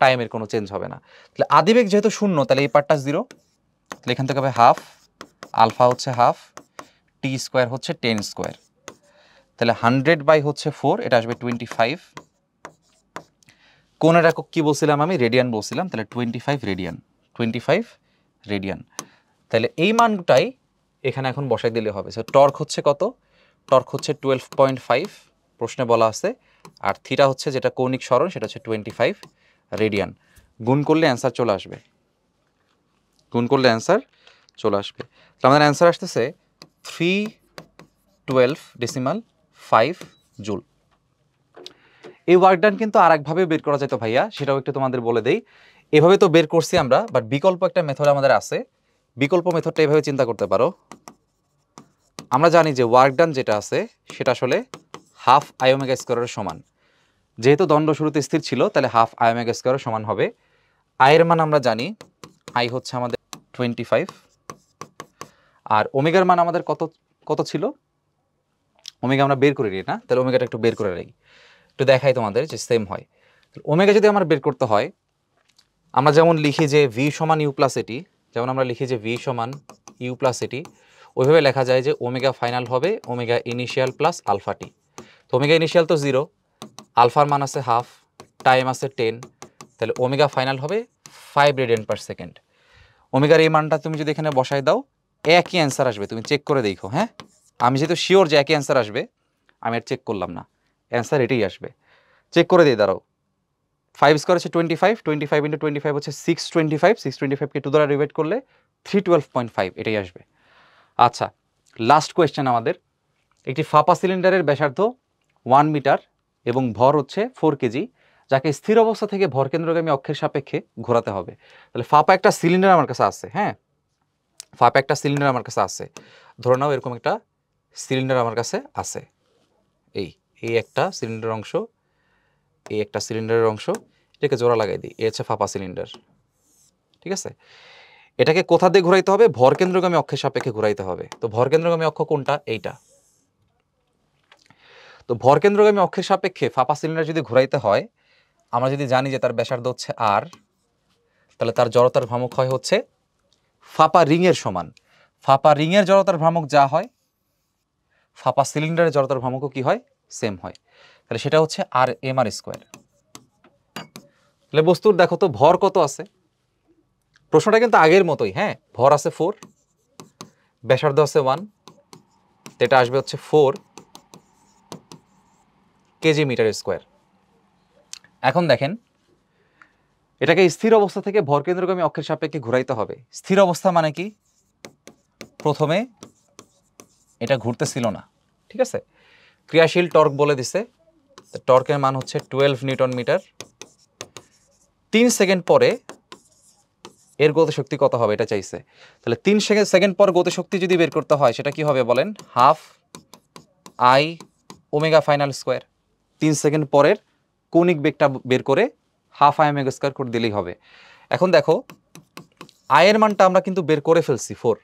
S1: টাইমের কোনো চেঞ্জ হবে না। তাহলে আদিবেগ যেহেতু 0, তাহলে এই পার্টটা 0, তাহলে এখান থেকে হবে হাফ, আলফা হচ্ছে হাফ, টি স্কোয়ার হচ্ছে 10 স্কোয়ার, তাহলে 100 হচ্ছে 4, এটা আসবে 25। কোণের একক কি বলছিলাম আমি, রেডিয়ান বলছিলাম, তাহলে 25 রেডিয়ান, 25 রেডিয়ান। তাহলে এই মানটাই এখানে এখন বসাই দিলে হবে। সো টর্ক হচ্ছে কত, টর্ক হচ্ছে 12.5 প্রশ্নে বলা আছে, আর থিটা হচ্ছে যেটা কৌণিক সরণ সেটা হচ্ছে 25 রেডিয়ান। গুণ করলে অ্যান্সার চলে আসবে, গুণ করলে অ্যান্সার চলে আসবে। তো আমাদের অ্যান্সার আসতেছে 312.5 জুল। এই ওয়ার্কডান কিন্তু আর একভাবে বের করা যেত ভাইয়া, সেটাও একটু তোমাদের বলে দেই। এভাবে তো বের করছি আমরা, বাট বিকল্প একটা মেথড আমাদের আছে। বিকল্প মেথডটা এভাবে চিন্তা করতে পারো, আমরা জানি যে ওয়ার্কডান যেটা আছে সেটা আসলে হাফ আই ওমেগা স্কোয়ারের সমান। যেহেতু দণ্ড শুরুতে স্থির ছিল তাহলে হাফ আই ওমেগা স্কোয়ার সমান হবে, আয়ের মান আমরা জানি আই হচ্ছে আমাদের 25, আর ওমেগার মান আমাদের কত কত ছিল, ওমেগা আমরা বের করে নিই না, তাহলে ওমেগাটা একটু বের করে নিই, একটু দেখাই তোমাদের যে সেম হয়। ওমেগা যদি আমার বের করতে হয়, আমরা যেমন লিখি যে ভি সমান ইউ প্লাস এটি, যেমন আমরা লিখি যে ভি সমান ইউ প্লাস এটি, ওইভাবে লেখা যায় যে ওমেগা ফাইনাল হবে omega initial plus alpha T. তো ওমেগা ইনিশিয়াল তো 0, আলফার মান আছে হাফ, টাইম আছে 10, তাহলে ওমেগা ফাইনাল হবে 5 রেডিয়ান পার সেকেন্ড। ওমেগার এই মানটা তুমি যদি এখানে বসাই দাও একই অ্যান্সার আসবে, তুমি চেক করে দেখো। হ্যাঁ, আমি যেহেতু শিওর যে একই অ্যান্সার আসবে, আমি আর চেক করলাম না, অ্যান্সার এটাই আসবে। চেক করে দিয়ে দাঁড়াও, 5 স্কোয়ার হচ্ছে 25, 25 ইন্টু 25 হচ্ছে 625, 625কে 2 দ্বারা ডিভাইড করলে 312.5 এটাই আসবে। আচ্ছা, লাস্ট কোয়েশ্চেন আমাদের, একটি ফাঁপা সিলিন্ডারের ব্যাসার্ধ 1 মিটার এবং ভর হচ্ছে 4 কেজি, যাকে স্থির অবস্থা থেকে ভরকেন্দ্রগামী অক্ষের সাপেক্ষে ঘোরাতে হবে। তাহলে ফাঁপা একটা সিলিন্ডার আমার কাছে আছে, হ্যাঁ, ফাঁপা একটা সিলিন্ডার আমার কাছে আছে, ধরে নাও এরকম একটা সিলিন্ডার আমার কাছে আছে, এই একটা সিলিন্ডার অংশ, এই একটা সিলিন্ডারের অংশ, এটাকে জোড়া লাগাই দিই, এই হচ্ছে ফাঁপা সিলিন্ডার, ঠিক আছে। এটাকে কোথা দিয়ে ঘুরাইতে হবে, ভরকেন্দ্রগামী অক্ষের সাপেক্ষে ঘুরাইতে হবে। তো ভরকেন্দ্রগামী অক্ষ কোনটা, এইটা। তো ভরকেন্দ্রগামী অক্ষের সাপেক্ষে ফাঁপা সিলিন্ডার যদি ঘুরাইতে হয়, আমরা যদি জানি যে তার ব্যাসার্ধ হচ্ছে আর, তাহলে তার জড়তার ভ্রামক হয় হচ্ছে ফাঁপা রিংয়ের সমান। ফাঁপা রিংয়ের জড়তার ভ্রামক যা হয়, ফাঁপা সিলিন্ডারের জড়তার ভ্রামকও কি হয়, সেম হয়। তাহলে সেটা হচ্ছে আর এম আর স্কোয়ার। তাহলে বস্তুর দেখো তো ভর কত আছে, প্রশ্নটা কিন্তু আগের মতোই, হ্যাঁ, ভর আছে 4, ব্যাসার্ধ আছে 1, এটা আসবে হচ্ছে 4 কেজি মিটার স্কোয়ার। এখন দেখেন, এটাকে স্থির অবস্থা থেকে ভরকেন্দ্রগামী অক্ষের সাপেক্ষে ঘুরাইতে হবে। স্থির অবস্থা মানে কি, প্রথমে এটা ঘুরতেছিল না, ঠিক আছে, ক্রিয়াশীল টর্ক বলে দিছে, টর্কের মান হচ্ছে 12 নিউটন মিটার। 3 সেকেন্ড পরে এর গতিশক্তি কত হবে এটা চাইছে। তাহলে 3 সেকেন্ড পর গতিশক্তি যদি বের করতে হয় সেটা কি হবে বলেন, half I omega final square. 3 second পরের কৌণিক বেগটা বের করে হাফ আই ওমেগা স্কোয়ার করে দিলেই হবে। এখন দেখো, আয়ের মানটা আমরা কিন্তু বের করে ফেলছি 4,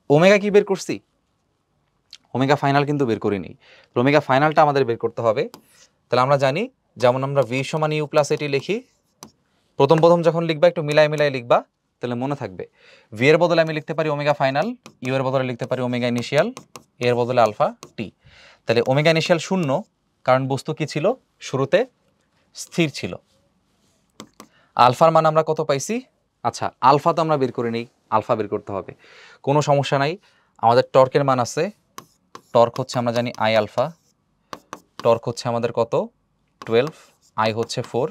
S1: ওমেগা কি বের করছি, ওমেগা ফাইনাল কিন্তু বের করিনি। ওমেগা ফাইনালটা আমাদের বের করতে হবে। তাহলে আমরা জানি, যেমন আমরা ভি সমান ইউ প্লাস এটি লিখি, প্রথম যখন লিখবা একটু মিলাই লিখবা, তাহলে মনে থাকবে। ভি এর বদলে আমি লিখতে পারি ওমেগা ফাইনাল, ইউ এর বদলে লিখতে পারি ওমেগা ইনিশিয়াল, এর বদলে আলফা টি। তাহলে ওমেগা ইনিশিয়াল 0, কারণ বস্তু কি ছিল, শুরুতে স্থির ছিল। আলফার মান আমরা কত পাইছি, আচ্ছা আলফা তো আমরা বের করে নিই, আলফা বের করতে হবে, কোনো সমস্যা নাই। আমাদের টর্কের মান আছে, টর্ক হচ্ছে আমরা জানি আই আলফা, টর্ক হচ্ছে আমাদের কত 12, আই হচ্ছে 4,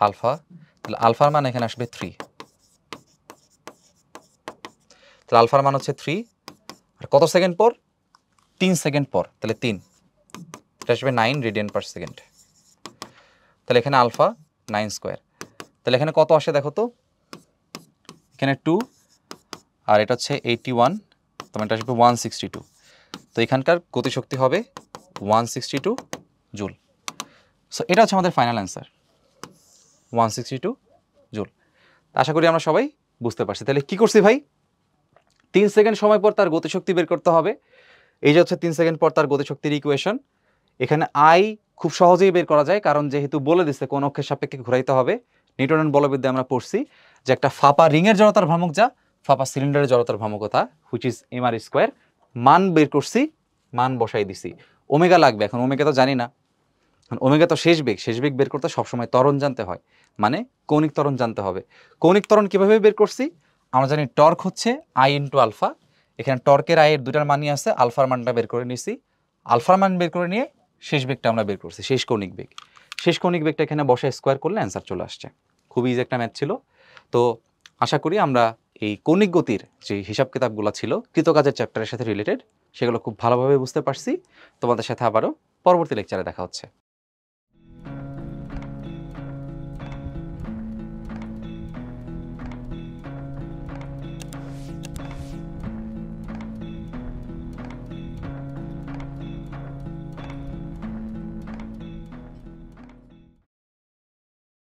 S1: আলফা, তাহলে আলফার মান এখানে আসবে 3, তাহলে আলফার মান হচ্ছে 3, আর কত সেকেন্ড পর, 3 সেকেন্ড পর, তাহলে 3, এটা আসবে 9 রেডিয়ান পার সেকেন্ড। তাহলে এখানে আলফা 9 স্কোয়ার, তাহলে এখানে কত আসে দেখো তো, এখানে 2 আর এটা হচ্ছে 81, তোমার এটা আসবে 162। তো এখানকার গতিশক্তি হবে 162 জুল। সো এটা হচ্ছে আমাদের ফাইনাল অ্যান্সার, 162 জুল। আশা করি আমরা সবাই বুঝতে পারছি। তাহলে কি করছি ভাই, 3 সেকেন্ড সময় পর তার গতিশক্তি বের করতে হবে, এই যে হচ্ছে 3 সেকেন্ড পর তার গতিশক্তির ইকুয়েশন। এখানে আই খুব সহজেই বের করা যায়, কারণ যেহেতু বলে দিচ্ছে কোন অক্ষের সাপেক্ষে ঘুরাইতে হবে। নিউটনের বলবিদ্যায় আমরা পড়ছি যে একটা ফাঁপা রিংয়ের জড়তার ভ্রামক যা, ফাঁপা সিলিন্ডারের জড়তার ভ্রামকতা which is M R square. মান বের করছি, মান বসাই দিছি। ওমেগা লাগবে, এখন ওমেগা তো জানি না, ওমেগা তো শেষ বেগ বের করতে সবসময় ত্বরণ জানতে হয়, মানে কৌণিক ত্বরণ জানতে হবে। কৌণিক ত্বরণ কীভাবে বের করছি, আমরা জানি টর্ক হচ্ছে আই ইন্টু আলফা, এখানে টর্কের আয়ের দুটার মানই আছে, আলফার মানটা বের করে নিছি, আলফার মান বের করে নিয়ে শেষ বেগটা আমরা বের করছি, শেষ কৌণিক বেগটা এখানে বসে স্কোয়ার করলে অ্যান্সার চলে আসছে। খুবই ইজি একটা ম্যাথ ছিল। তো আশা করি আমরা এই কৌণিক গতির যে হিসাব কিতাবগুলো ছিল কৃতকাজের চ্যাপ্টারের সাথে রিলেটেড, সেগুলো খুব ভালোভাবে বুঝতে পারছি। তোমাদের সাথে আবারও পরবর্তী লেকচারে দেখা হচ্ছে।